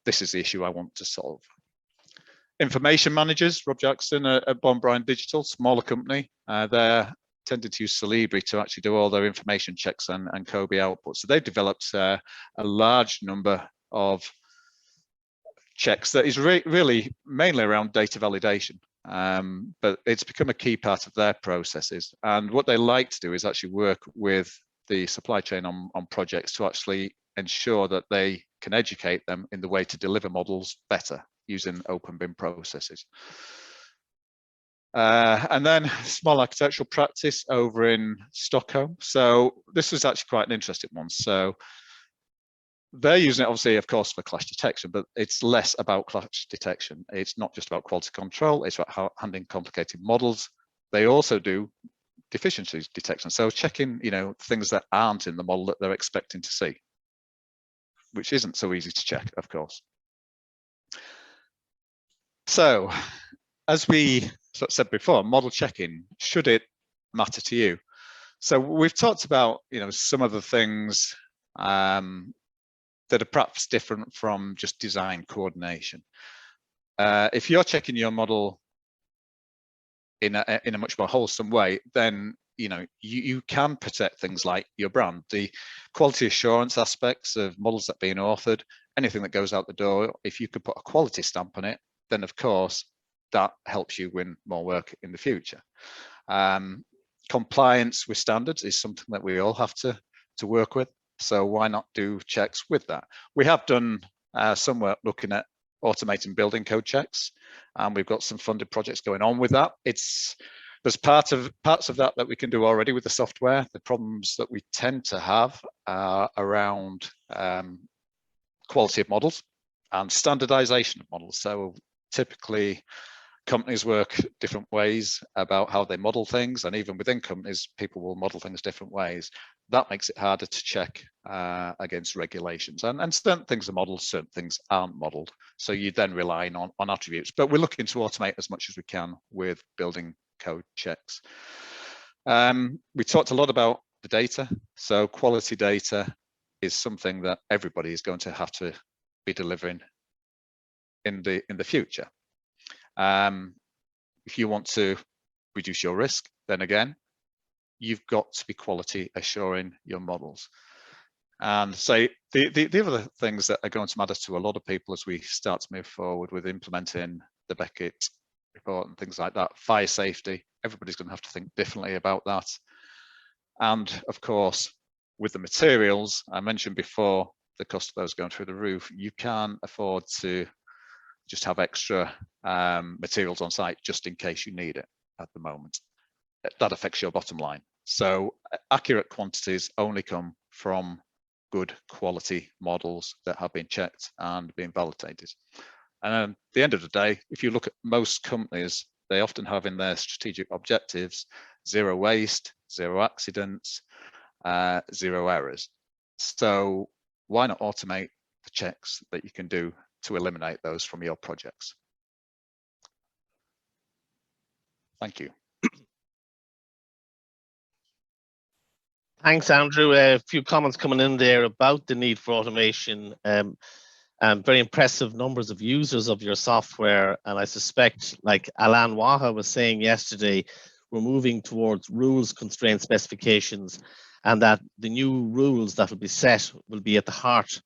this is the issue I want to solve. Information managers, Rob Jackson at Bond Bryan Digital, smaller company, they're tended to use Celebri to actually do all their information checks and COBie outputs. So they've developed a large number of checks that is really mainly around data validation, but it's become a key part of their processes. And what they like to do is actually work with the supply chain on projects to actually ensure that they can educate them in the way to deliver models better using open bin processes. And then small architectural practice over in Stockholm. So this was actually quite an interesting one. So they're using it obviously, of course, for clash detection, but it's less about clash detection. It's not just about quality control, it's about handling complicated models. They also do deficiencies detection. So checking, things that aren't in the model that they're expecting to see, which isn't so easy to check, of course. So as we sort of said before, model checking, should it matter to you? So we've talked about, some of the things that are perhaps different from just design coordination. If you're checking your model in a much more wholesome way, then you can protect things like your brand, the quality assurance aspects of models that are being authored, anything that goes out the door. If you could put a quality stamp on it, then of course that helps you win more work in the future. Compliance with standards is something that we all have to work with. So why not do checks with that? We have done some work looking at automating building code checks, and we've got some funded projects going on with that. There's parts of that we can do already with the software. The problems that we tend to have are around quality of models and standardization of models. So typically companies work different ways about how they model things, and even within companies, people will model things different ways. That makes it harder to check against regulations. And certain things are modeled, certain things aren't modeled. So you then relying on attributes. But we're looking to automate as much as we can with building code checks. We talked a lot about the data. So quality data is something that everybody is going to have to be delivering in the future. If you want to reduce your risk, then again, you've got to be quality assuring your models. And so the other things that are going to matter to a lot of people as we start to move forward with implementing the Beckett report and things like that, fire safety, everybody's going to have to think differently about that. And of course, with the materials, I mentioned before, the cost of those going through the roof, you can't afford to just have extra materials on site just in case you need it at the moment. That affects your bottom line. So accurate quantities only come from good quality models that have been checked and been validated. And at the end of the day, if you look at most companies, they often have in their strategic objectives, 0 waste, 0 accidents, 0 errors. So why not automate the checks that you can do to eliminate those from your projects? Thank you. Thanks, Andrew. A few comments coming in there about the need for automation. Very impressive numbers of users of your software. And I suspect, like Alan Waha was saying yesterday, we're moving towards rules, constraint specifications, and that the new rules that will be set will be at the heart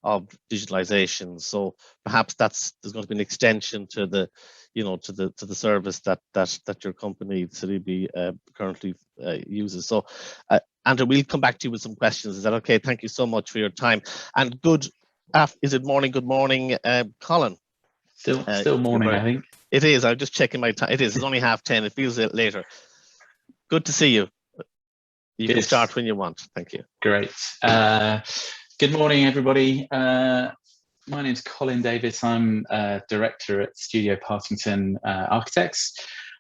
of digitalization. So perhaps there's going to be an extension to the, to the service that your company CitA currently uses. So Andrew, we'll come back to you with some questions. Is that okay? Thank you so much for your time. And is it morning? Good morning, Colin. Still morning, I think. It is. I'm just checking my time. It is. It's only 10:30. It feels later. Good to see you. You can start when you want. Thank you. Great. Good morning, everybody. My name's Colin Davis. I'm director at Studio Partington Architects,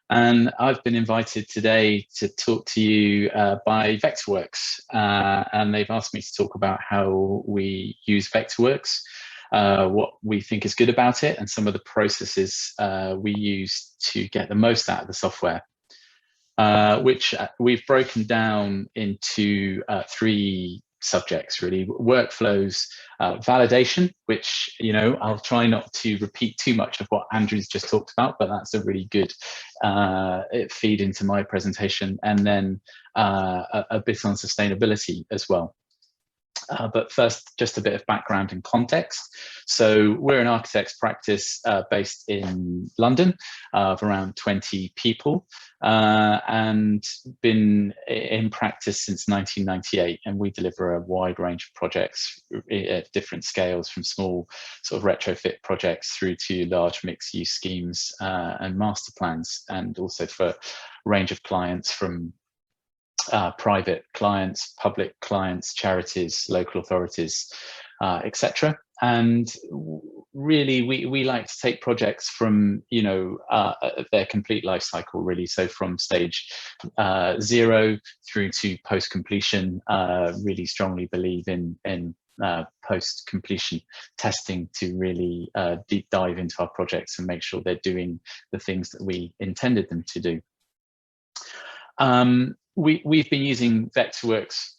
and I've been invited today to talk to you by Vectorworks, and they've asked me to talk about how we use Vectorworks, what we think is good about it, and some of the processes we use to get the most out of the software, which we've broken down into 3 subjects really: workflows, validation, which, you know, I'll try not to repeat too much of what Andrew's just talked about, but that's a really good feed into my presentation, and then a bit on sustainability as well. But first, just a bit of background and context. So we're an architects practice based in London of around 20 people, and been in practice since 1998. And we deliver a wide range of projects at different scales, from small sort of retrofit projects through to large mixed use schemes and master plans, and also for a range of clients, from private clients, public clients, charities, local authorities, etc. And really, we like to take projects from, you know, their complete life cycle, really. So from stage 0 through to post completion. Really strongly believe in post completion testing to really deep dive into our projects and make sure they're doing the things that we intended them to do. We've been using Vectorworks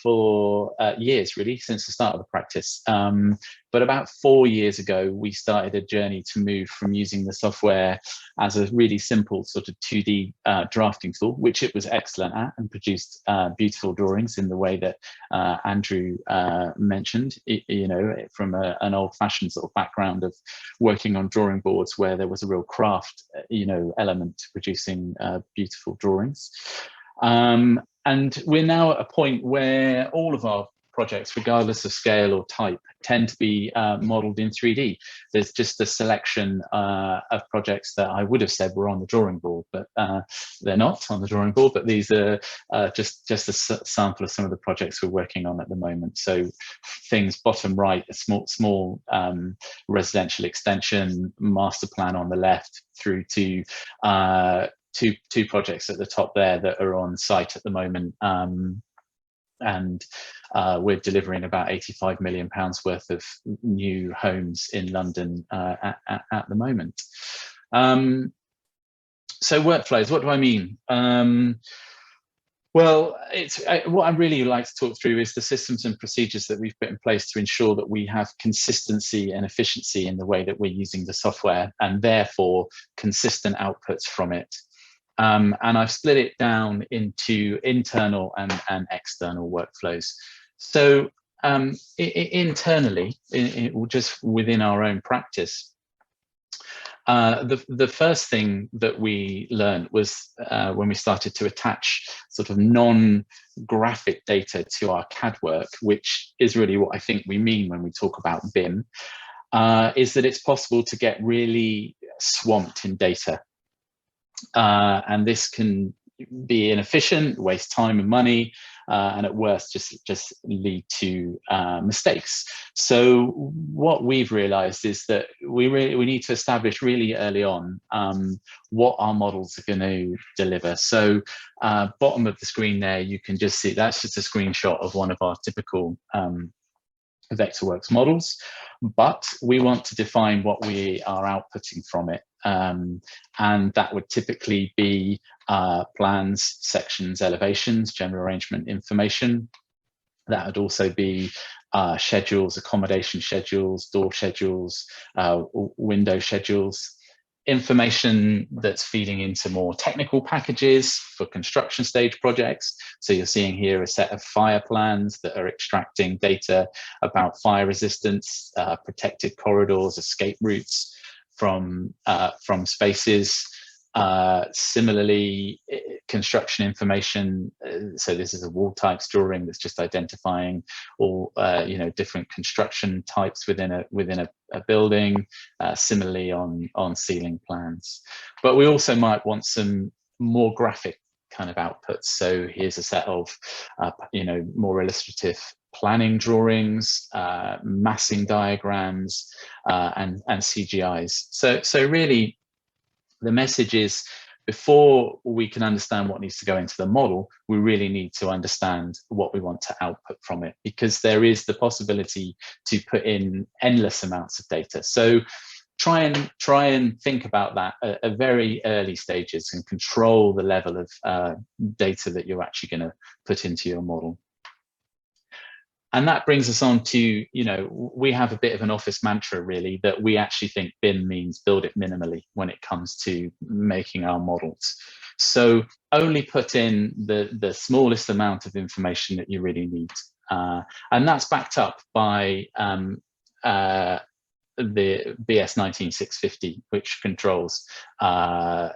for years, really, since the start of the practice. But about 4 years ago, we started a journey to move from using the software as a really simple sort of 2D drafting tool, which it was excellent at and produced beautiful drawings in the way that Andrew mentioned, you know, from an old-fashioned sort of background of working on drawing boards where there was a real craft, you know, element to producing beautiful drawings. And we're now at a point where all of our projects, regardless of scale or type, tend to be modeled in 3D. There's just a selection of projects that I would have said were on the drawing board, but they're not on the drawing board. But these are just a sample of some of the projects we're working on at the moment. So things bottom right, a small residential extension, master plan on the left, through to two projects at the top there that are on site at the moment. And we're delivering about £85 million worth of new homes in London at the moment. So workflows, what do I mean? Well, what I really like to talk through is the systems and procedures that we've put in place to ensure that we have consistency and efficiency in the way that we're using the software, and therefore consistent outputs from it. And I've split it down into internal and external workflows. So internally, just within our own practice, the first thing that we learned was when we started to attach sort of non-graphic data to our CAD work, which is really what I think we mean when we talk about BIM, is that it's possible to get really swamped in data. And this can be inefficient, waste time and money, and at worst just lead to mistakes. So what we've realized is that we need to establish really early on what our models are going to deliver. So bottom of the screen there, you can just see that's just a screenshot of one of our typical Vectorworks models, but we want to define what we are outputting from it. And that would typically be plans, sections, elevations, general arrangement information. That would also be schedules, accommodation schedules, door schedules, window schedules, information that's feeding into more technical packages for construction stage projects. So you're seeing here a set of fire plans that are extracting data about fire resistance, protected corridors, escape routes from spaces. Similarly, construction information. So this is a wall types drawing that's just identifying all different construction types within a building. Similarly on ceiling plans, but we also might want some more graphic kind of outputs. So here's a set of more illustrative planning drawings, massing diagrams, and CGIs. So really, the message is, before we can understand what needs to go into the model, we really need to understand what we want to output from it, because there is the possibility to put in endless amounts of data. So try and think about that at very early stages and control the level of data that you're actually going to put into your model. And that brings us on to, we have a bit of an office mantra, really, that we actually think BIM means build it minimally when it comes to making our models. So only put in the smallest amount of information that you really need. And that's backed up by the BS 19650, which controls the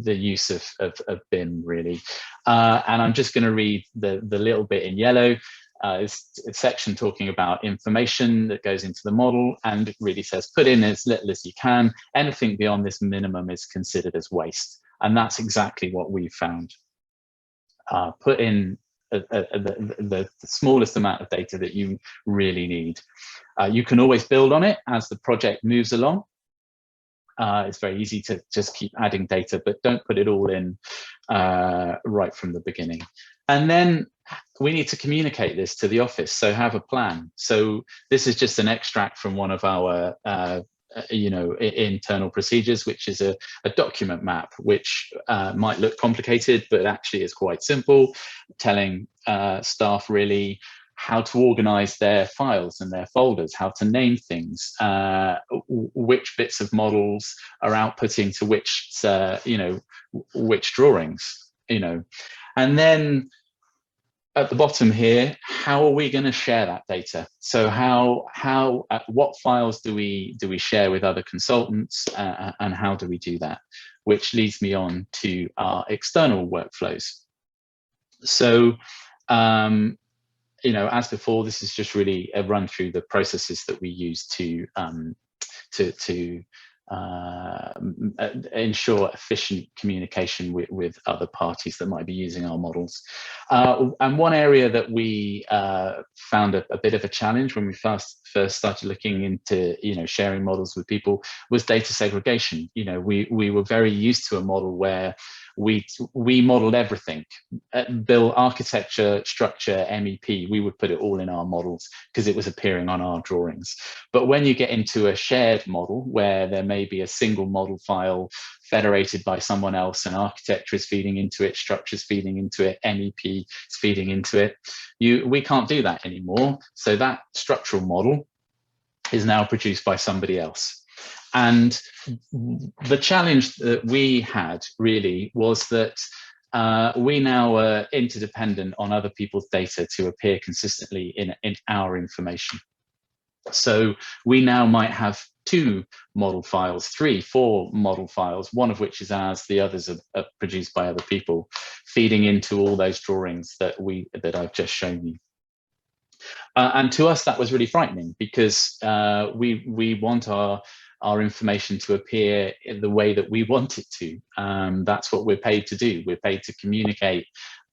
use of BIM, really. And I'm just going to read the little bit in yellow. It's a section talking about information that goes into the model, and it really says put in as little as you can. Anything beyond this minimum is considered as waste. And that's exactly what we've found. Put in the smallest amount of data that you really need. You can always build on it as the project moves along. It's very easy to just keep adding data, but don't put it all in right from the beginning. And then we need to communicate this to the office, so have a plan. So this is just an extract from one of our internal procedures, which is a document map, which might look complicated, but actually is quite simple, telling staff really how to organize their files and their folders, how to name things, which bits of models are outputting to which drawings, and then at the bottom here, how are we going to share that data? So what files do we share with other consultants, and how do we do that? Which leads me on to our external workflows. So, as before, this is just really a run through the processes that we use to ensure efficient communication with other parties that might be using our models. And one area that we found a bit of a challenge when we first started looking into sharing models with people was data segregation. We were very used to a model where we modeled everything, build architecture, structure, MEP, we would put it all in our models because it was appearing on our drawings. But when you get into a shared model where there may be a single model file federated by someone else, and architecture is feeding into it, structures feeding into it, MEP is feeding into it, we can't do that anymore. So that structural model is now produced by somebody else. And the challenge that we had really was that we now are interdependent on other people's data to appear consistently in our information. So we now might have 2 model files, 3, 4 model files, one of which is ours, the others are produced by other people, feeding into all those drawings that I've just shown you. And to us, that was really frightening, because we want our information to appear in the way that we want it to. That's what we're paid to do. We're paid to communicate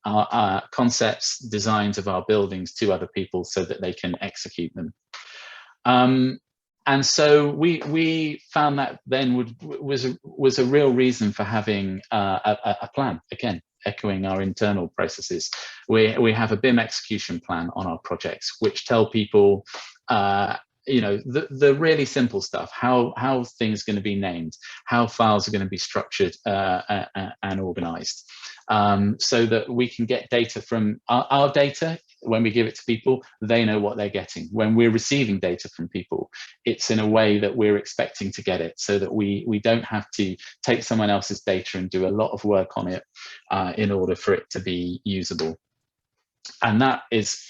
our concepts, designs of our buildings to other people so that they can execute them. And so we found that then was a real reason for having a plan, again, echoing our internal processes. We have a BIM execution plan on our projects, which tell people the really simple stuff, how things are going to be named, how files are going to be structured and organized, so that we can get data from our data. When we give it to people, they know what they're getting. When we're receiving data from people, it's in a way that we're expecting to get it, so that we don't have to take someone else's data and do a lot of work on it in order for it to be usable. And that is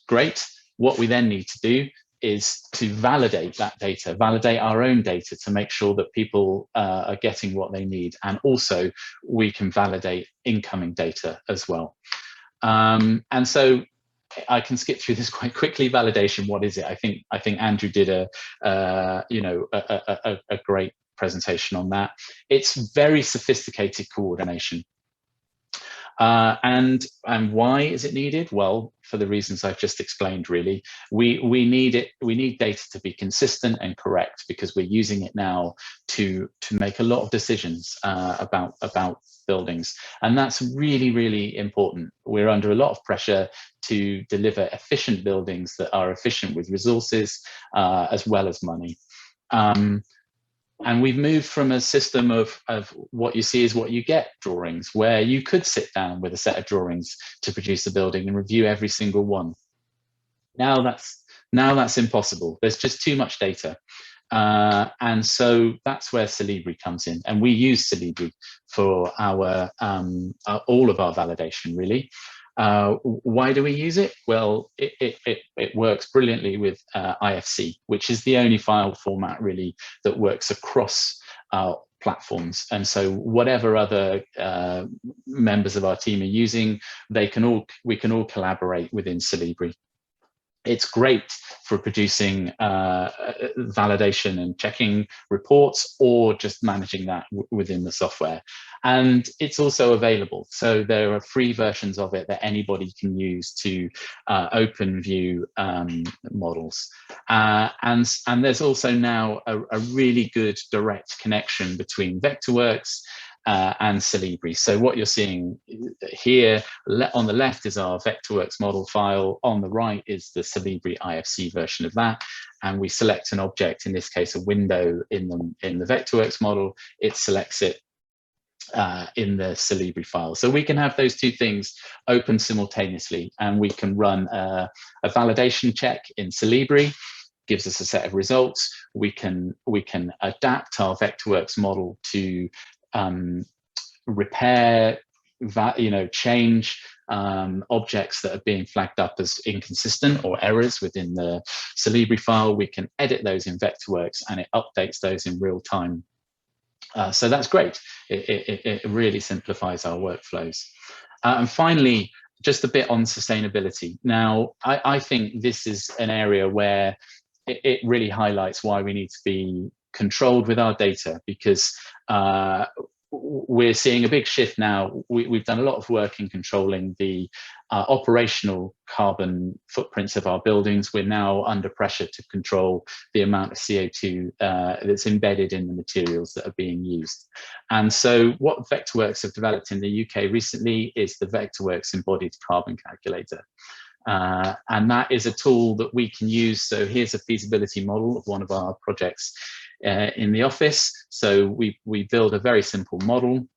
great. What we then need to do is to validate that data, validate our own data, to make sure that people are getting what they need. And also we can validate incoming data as well. And so I can skip through this quite quickly. Validation, what is it? I think Andrew did a great presentation on that. It's very sophisticated coordination. And why is it needed? Well, for the reasons I've just explained, really. We need data to be consistent and correct, because we're using it now to make a lot of decisions about buildings. And that's really, really important. We're under a lot of pressure to deliver efficient buildings that are efficient with resources as well as money. And we've moved from a system of what you see is what you get drawings, where you could sit down with a set of drawings to produce a building and review every single one. Now that's impossible. There's just too much data. And so that's where Celibri comes in, and we use Celibri for our all of our validation, really. Why do we use it? Well, it works brilliantly with IFC, which is the only file format really that works across platforms. And so whatever other members of our team are using, we can all collaborate within Celibri. It's great for producing validation and checking reports, or just managing that within the software. And it's also available. So there are free versions of it that anybody can use to open view models. And there's also now a really good direct connection between Vectorworks and Celibri. So what you're seeing here on the left is our Vectorworks model file. On the right is the Celibri IFC version of that. And we select an object, in this case, a window in the Vectorworks model. It selects it in the Celibri file. So we can have those two things open simultaneously, and we can run a validation check in Celibri. Gives us a set of results. We can adapt our Vectorworks model to repair, change objects that are being flagged up as inconsistent or errors within the Celibri file. We can edit those in Vectorworks, and it updates those in real time. So that's great. It really simplifies our workflows. And finally, just a bit on sustainability. Now, I think this is an area where it really highlights why we need to be controlled with our data, because we're seeing a big shift now. We've done a lot of work in controlling the operational carbon footprints of our buildings. We're now under pressure to control the amount of CO2 that's embedded in the materials that are being used. And so what Vectorworks have developed in the UK recently is the Vectorworks Embodied Carbon Calculator. And that is a tool that we can use. So here's a feasibility model of one of our projects in the office. So we build a very simple model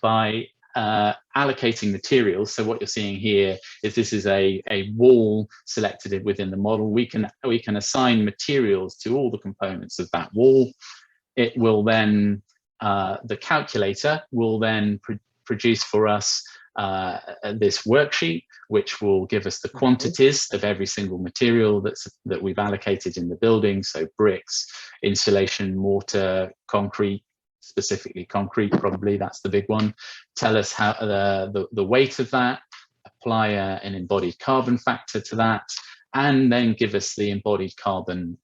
by allocating materials. So what you're seeing here is this is a wall selected within the model. We can assign materials to all the components of that wall. It will then, the calculator will then produce for us this worksheet, which will give us the quantities of every single material that we've allocated in the building. So bricks, insulation, mortar, concrete, specifically concrete, probably that's the big one. Tell us how the weight of that, apply an embodied carbon factor to that, and then give us the embodied carbon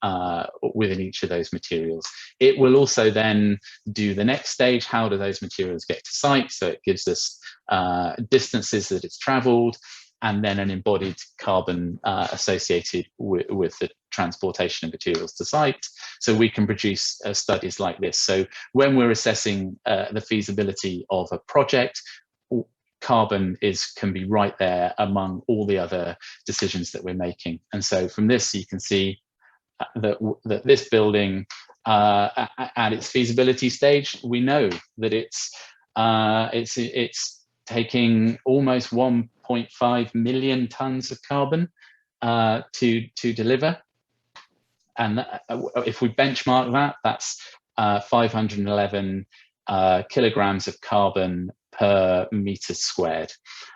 within each of those materials. It will also then do the next stage. How do those materials get to site? So it gives us distances that it's traveled, and then an embodied carbon associated with the transportation of materials to site. So we can produce studies like this. So when we're assessing the feasibility of a project, carbon can be right there among all the other decisions that we're making. And so from this, you can see that this building at its feasibility stage, we know that it's taking almost 1.5 million tons of carbon to deliver. And if we benchmark that, that's 511 kilograms of carbon per meter squared.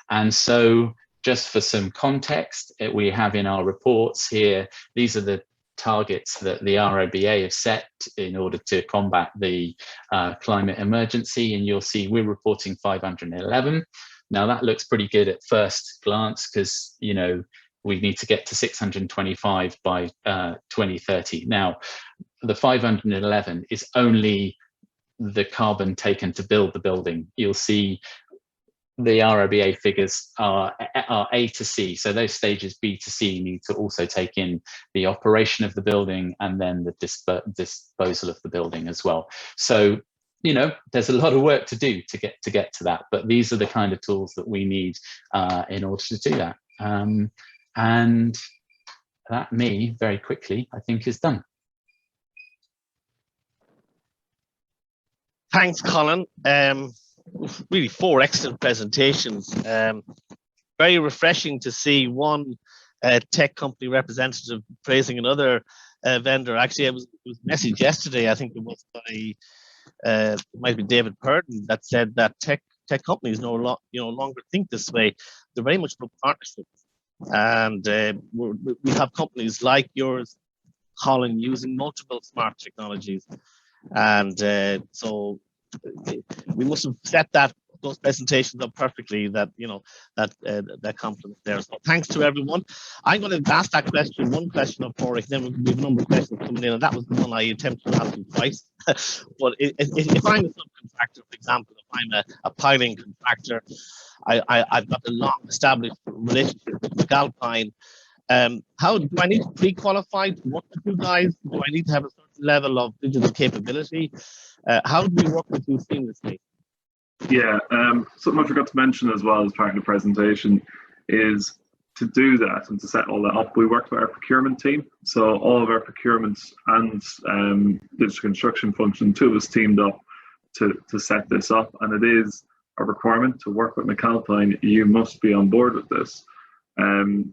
And so just for some context, we have in our reports here, these are the targets that the ROBA have set in order to combat the climate emergency. And you'll see we're reporting 511. Now that looks pretty good at first glance, because, you know, we need to get to 625 by 2030. Now, the 511 is only the carbon taken to build the building. You'll see the ROBA figures are A to C. So those stages B to C need to also take in the operation of the building and then the disposal of the building as well. So, you know, there's a lot of work to do to get to that, but these are the kind of tools that we need in order to do that. And that, very quickly, I think, is done. Thanks, Colin. Really 4 excellent presentations. Very refreshing to see, one, tech company representative praising another vendor. Actually, it was a message yesterday, I think it was by, it might be David Purden, that said that tech companies no longer think this way. They're very much about partnerships. And we have companies like yours, Colin, using multiple smart technologies. And so we must have set those presentations up perfectly, that that compliment there. So thanks to everyone. I'm going to ask that question, one question of Padraig, then we have a number of questions coming in, and that was the one I attempted to ask you twice. But if I'm a subcontractor, for example, if I'm a piling contractor, I've got a long established relationship with McAlpine. How do I need to pre-qualify to work with you guys? Do I need to have a certain level of digital capability? How do we work with you seamlessly? Yeah, something I forgot to mention as well as part of the presentation is to do that and to set all that up. We worked with our procurement team, so all of our procurement and digital construction function, two of us teamed up to set this up, and it is a requirement to work with McAlpine. You must be on board with this.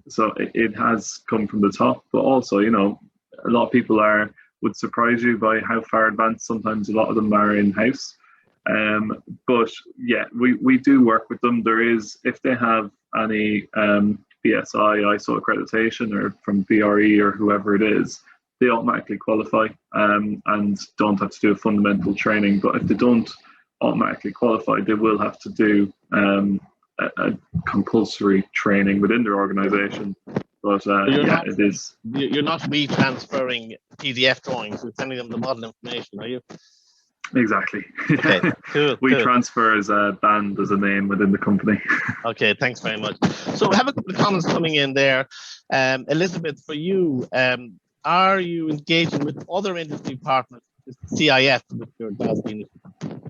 So it has come from the top, but also, a lot of people would surprise you by how far advanced sometimes a lot of them are in-house. But yeah, we do work with them. There is, if they have any BSI, ISO accreditation, or from BRE or whoever it is, they automatically qualify and don't have to do a fundamental training. But if they don't automatically qualify, they will have to do a compulsory training within their organisation. But it is. You're not retransferring PDF drawings, you're sending them the model information, are you? Exactly. Okay, cool. We transfer as a band, as a name within the company. Okay, thanks very much. So we have a couple of comments coming in there. Elisabeth, for you, are you engaging with other industry partners, CIF, with your DASBE initiative?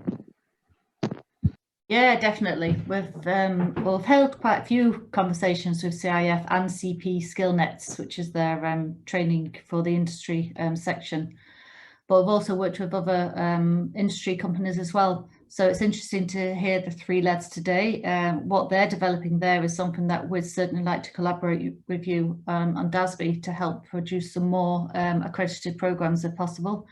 Yeah, definitely. We've held quite a few conversations with CIF and CP SkillNets, which is their training for the industry section. But we've also worked with other industry companies as well. So it's interesting to hear the three lads today. What they're developing there is something that we'd certainly like to collaborate with you on DASBE to help produce some more accredited programs if possible.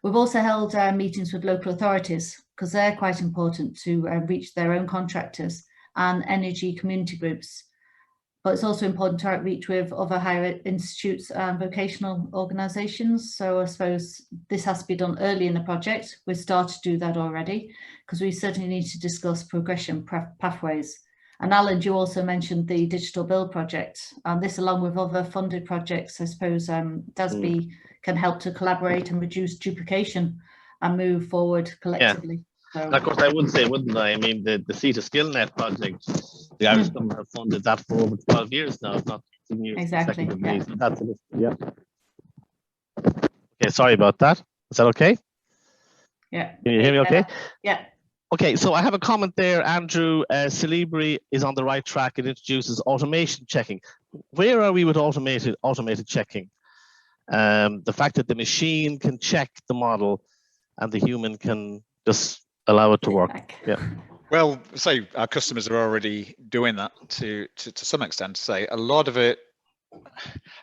We've also held meetings with local authorities because they're quite important to reach their own contractors and energy community groups. But it's also important to outreach with other higher institutes and vocational organisations. So I suppose this has to be done early in the project. We've started to do that already because we certainly need to discuss progression pathways. And Alan, you also mentioned the digital build project, and this, along with other funded projects, I suppose DASBE can help to collaborate and reduce duplication and move forward collectively. Yeah. So, and of course, I would say, wouldn't I? I mean, the CitA SkillNet project, the Irish government have funded that for over 12 years now. It's not new. Exactly. Yeah. So that's it. Yeah. Okay, sorry about that. Is that okay? Yeah. Can you hear me okay? Yeah. Okay, so I have a comment there, Andrew. Celebri is on the right track. It introduces automation checking. Where are we with automated checking? The fact that the machine can check the model and the human can just allow it to work. Yeah. Well, say our customers are already doing that to some extent. Say a lot of it,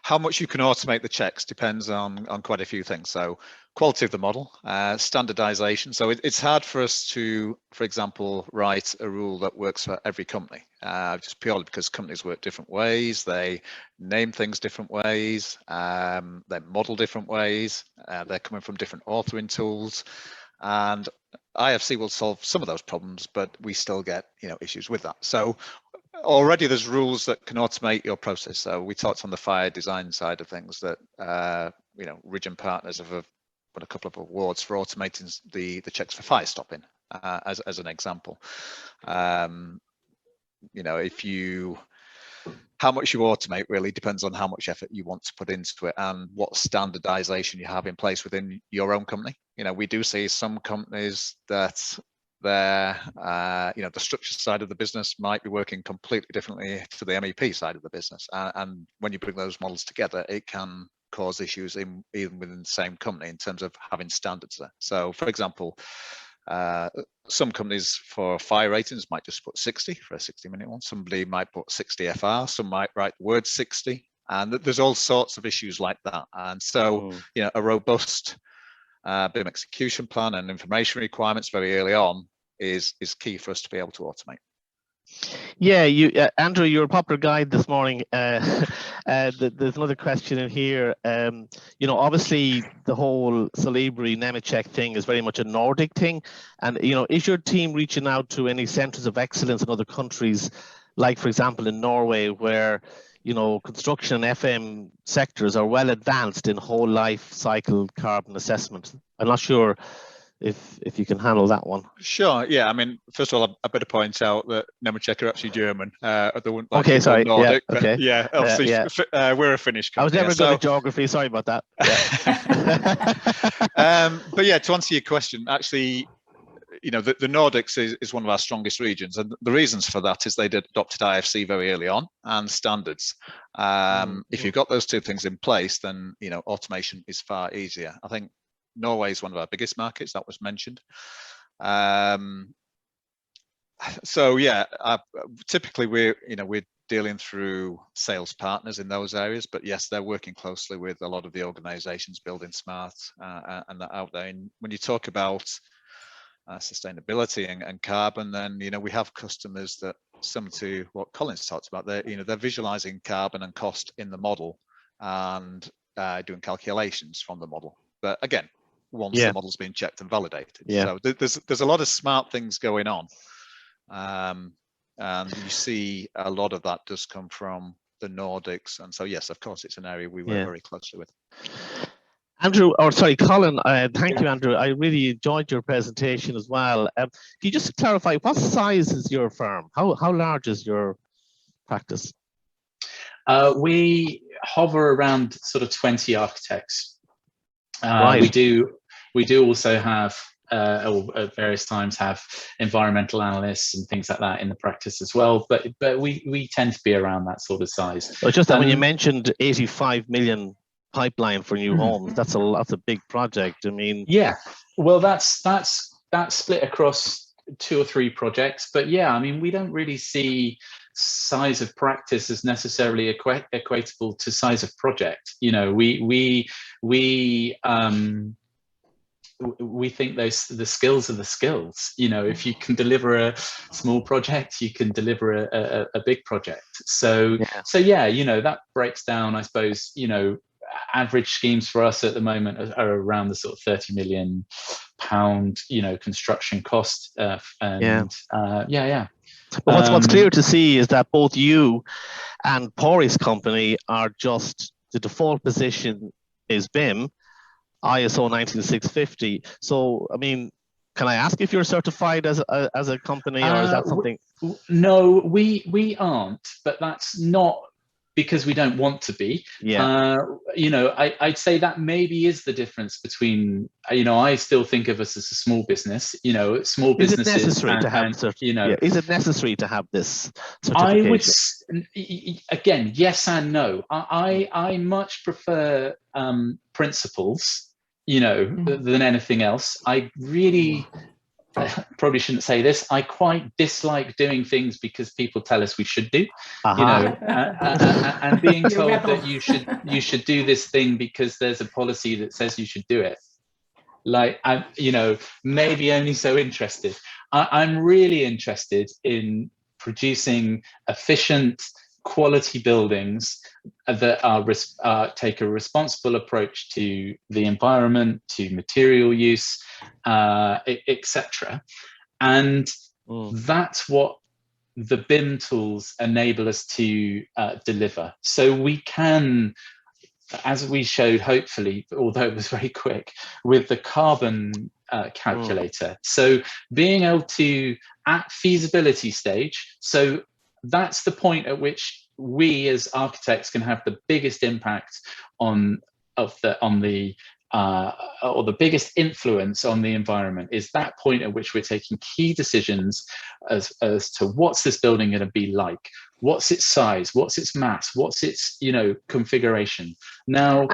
how much you can automate the checks depends on quite a few things. So quality of the model, standardization. So it's hard for us to, for example, write a rule that works for every company, just purely because companies work different ways. They name things different ways. They model different ways. They're coming from different authoring tools. And IFC will solve some of those problems, but we still get issues with that. So already there's rules that can automate your process. So we talked on the fire design side of things that Ridge and Partners have won a couple of awards for automating the checks for fire stopping, as an example. How much you automate really depends on how much effort you want to put into it and what standardization you have in place within your own company. We do see some companies that the structure side of the business might be working completely differently to the MEP side of the business. And when you bring those models together, it can cause issues even within the same company in terms of having standards there. So for example, some companies for fire ratings might just put 60 for a 60-minute one. Somebody might put 60 FR. Some might write the word 60. And there's all sorts of issues like that. And so, you know, a robust BIM execution plan and information requirements very early on is key for us to be able to automate. Yeah, Andrew, you're a popular guide this morning. There's another question in here. You know, obviously the whole Solibri Nemetschek thing is very much a Nordic thing. And, you know, is your team reaching out to any centers of excellence in other countries, like, for example, in Norway, where, you know, construction and FM sectors are well advanced in whole life cycle carbon assessment? I'm not sure if you can handle that one. Sure. Yeah. I mean, first of all, I better point out that Nemetschek are actually German. They wouldn't like okay, sorry. Nordic, yeah, okay. But yeah, obviously, we're a Finnish company. I was never good at geography. Sorry about that. Yeah. But yeah, to answer your question, actually, you know, the Nordics is one of our strongest regions, and the reasons for that is they adopted IFC very early on and standards. If you've got those two things in place, then, you know, automation is far easier. I think Norway is one of our biggest markets, that was mentioned. So yeah, typically we're dealing through sales partners in those areas, but yes, they're working closely with a lot of the organizations building smart and that out there. And when you talk about sustainability and carbon, then, you know, we have customers that, similar to what Colin's talked about, they're visualizing carbon and cost in the model and doing calculations from the model. But again, once the model's been checked and validated. So there's a lot of smart things going on. And you see a lot of that does come from the Nordics. And so, yes, of course, it's an area we work very closely with. Andrew, or sorry, Colin, thank you, Andrew. I really enjoyed your presentation as well. Can you just clarify, what size is your firm? How large is your practice? We hover around sort of 20 architects. Right. We do also have, or at various times have, environmental analysts and things like that in the practice as well. But we tend to be around that sort of size. Well, just that when you mentioned 85 million pipeline for new homes, that's a big project. I mean, yeah. Well, that's split across 2 or 3 projects. But yeah, I mean, we don't really see size of practice as necessarily equatable to size of project. You know, we think the skills are the skills. You know, if you can deliver a small project, you can deliver a big project. So yeah, you know, that breaks down, I suppose, you know, average schemes for us at the moment are around the sort of £30 million, you know, construction cost. But what's clear to see is that both you and Pori's company are just, the default position is BIM, ISO 19650. So, I mean, can I ask if you're certified as a company, or is that something? No, we aren't, but that's not because we don't want to be. You know, I'd say that maybe is the difference between, you know, I still think of us as a small business. You know, small businesses. Is it necessary to have? You know, is it necessary to have this certification? I would, again, yes and no. I much prefer principles, you know, than anything else. I really. I probably shouldn't say this. I quite dislike doing things because people tell us we should do, you know, and being told that you should do this thing because there's a policy that says you should do it. Like, I'm, you know, maybe only so interested. I'm really interested in producing efficient, quality buildings that take a responsible approach to the environment, to material use, etc. And that's what the BIM tools enable us to deliver. So we can, as we showed, hopefully, although it was very quick, with the carbon calculator. So being able to, at feasibility stage, so that's the point at which we as architects can have the biggest impact or the biggest influence on the environment, is that point at which we're taking key decisions as to what's this building going to be like, what's its size, what's its mass, what's its, you know, configuration. Now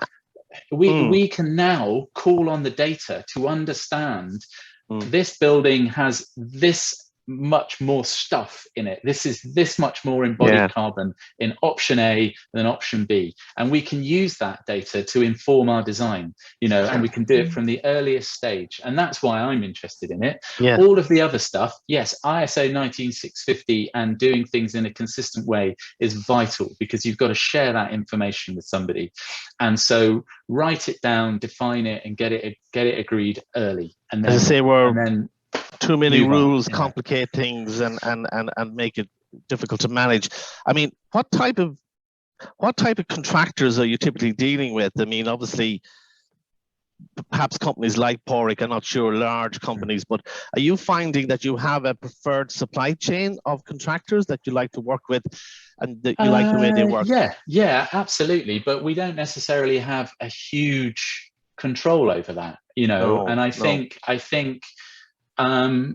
we can now call on the data to understand this building has this much more stuff in it. This is this much more embodied carbon in option A than option B. And we can use that data to inform our design, you know, and we can do it from the earliest stage. And that's why I'm interested in it. Yeah. All of the other stuff, yes, ISO 19650 and doing things in a consistent way is vital, because you've got to share that information with somebody. And so write it down, define it, and get it agreed early. And then, as I say, then too many rules on, complicate things and make it difficult to manage. I mean, what type of contractors are you typically dealing with? I mean, obviously, perhaps companies like Padraig, I'm not sure, large companies, but are you finding that you have a preferred supply chain of contractors that you like to work with, and that you like the way they work? Yeah, absolutely. But we don't necessarily have a huge control over that, you know. And I think do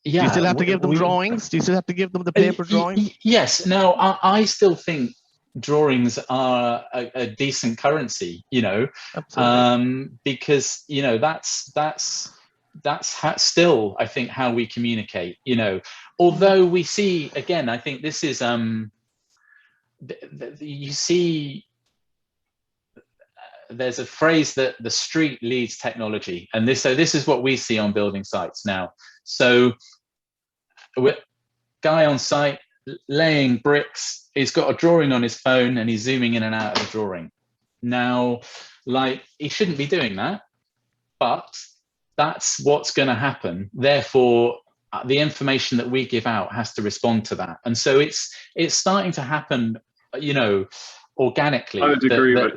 you still have to give them drawings? Do you still have to give them the paper drawings? Yes. No, I still think drawings are a decent currency, you know. Absolutely. Because, you know, that's still, I think, how we communicate, you know. Although we see, again, I think this is you see, there's a phrase that the street leads technology, and this is what we see on building sites now. So guy on site laying bricks, he's got a drawing on his phone and he's zooming in and out of the drawing. Now, like, he shouldn't be doing that, but that's what's going to happen. Therefore, the information that we give out has to respond to that. And so it's starting to happen, you know, organically. I would agree with.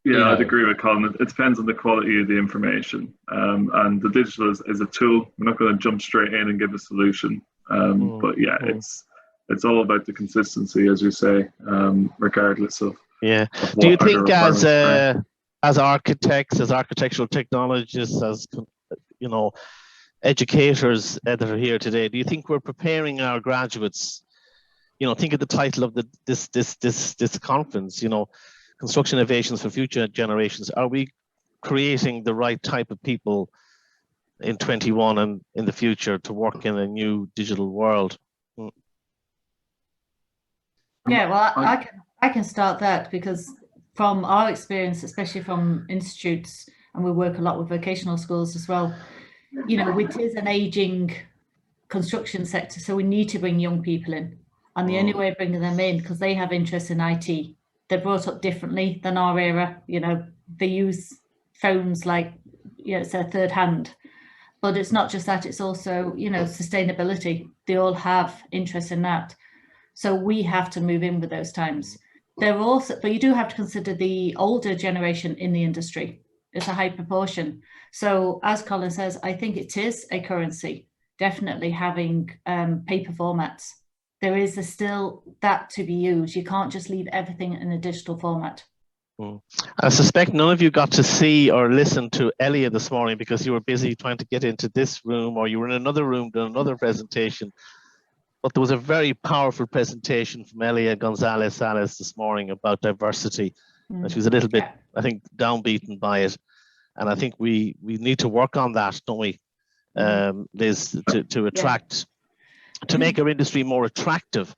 Yeah, I'd agree with Colin. It depends on the quality of the information, and the digital is a tool. We're not going to jump straight in and give a solution, but yeah, it's all about the consistency, as you say, regardless of. Yeah. Do you think as architects, as architectural technologists, as, you know, educators that are here today, do you think we're preparing our graduates? You know, think of the title of this conference, you know, Construction Innovations for Future Generations. Are we creating the right type of people in 21 and in the future to work in a new digital world? Yeah, well, I can start that, because from our experience, especially from institutes, and we work a lot with vocational schools as well, you know, it is an aging construction sector, so we need to bring young people in. And the only way of bringing them in, because they have interest in IT, they're brought up differently than our era. You know, they use phones like, you know, it's their third hand. But it's not just that, it's also, you know, sustainability. They all have interest in that. So we have to move in with those times. They're also, but you do have to consider the older generation in the industry. It's a high proportion. So as Colin says, I think it is a currency, definitely having paper formats. There is still that to be used. You can't just leave everything in a digital format. I suspect none of you got to see or listen to Elia this morning because you were busy trying to get into this room, or you were in another room doing another presentation. But there was a very powerful presentation from Elia Gonzalez-Salas this morning about diversity. And she was a little bit, I think, downbeaten by it. And I think we need to work on that, don't we, Liz, to attract, to make our industry more attractive,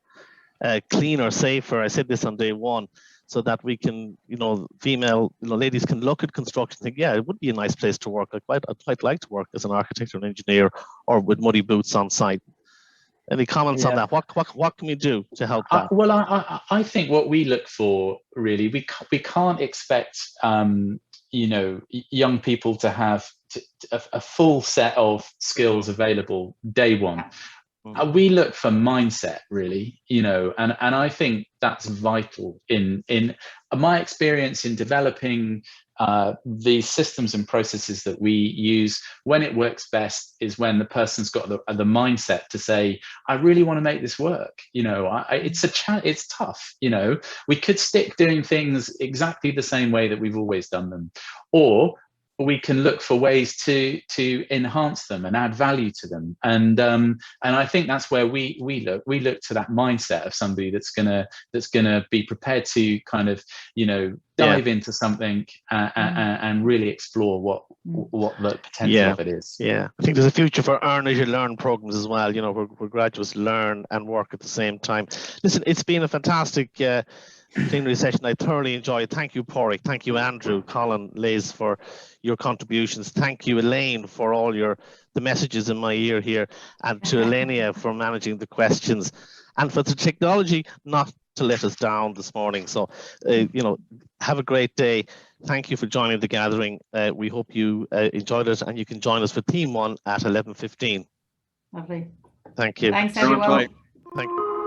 cleaner, safer. I said this on day one, so that we can, you know, female, you know, ladies can look at construction and think, yeah, it would be a nice place to work. I'd quite like to work as an architect or an engineer, or with muddy boots on site. Any comments on that? What can we do to help that? Well, I think what we look for, really, we can't expect you know, young people to have a full set of skills available day one. We look for mindset, really, you know, and I think that's vital in my experience in developing the systems and processes that we use. When it works best is when the person's got the mindset to say, I really want to make this work. You know, it's tough. You know, we could stick doing things exactly the same way that we've always done them, or we can look for ways to enhance them and add value to them. And I think that's where we look to that mindset of somebody that's gonna be prepared to kind of, you know, dive into something and really explore what the potential of it is. Yeah, I think there's a future for earn as you learn programs as well, you know, where graduates learn and work at the same time. Listen, it's been a fantastic plenary session. I thoroughly enjoyed. Thank you, Padraig. Thank you, Andrew, Colin, Liz, for your contributions. Thank you, Elaine, for all the messages in my ear here, and to Elenia for managing the questions, and for the technology not to let us down this morning. So, you know, have a great day. Thank you for joining the gathering. We hope you enjoyed it, and you can join us for Team 1 at 11:15. Lovely. Thank you. Thanks, everyone. Thank you.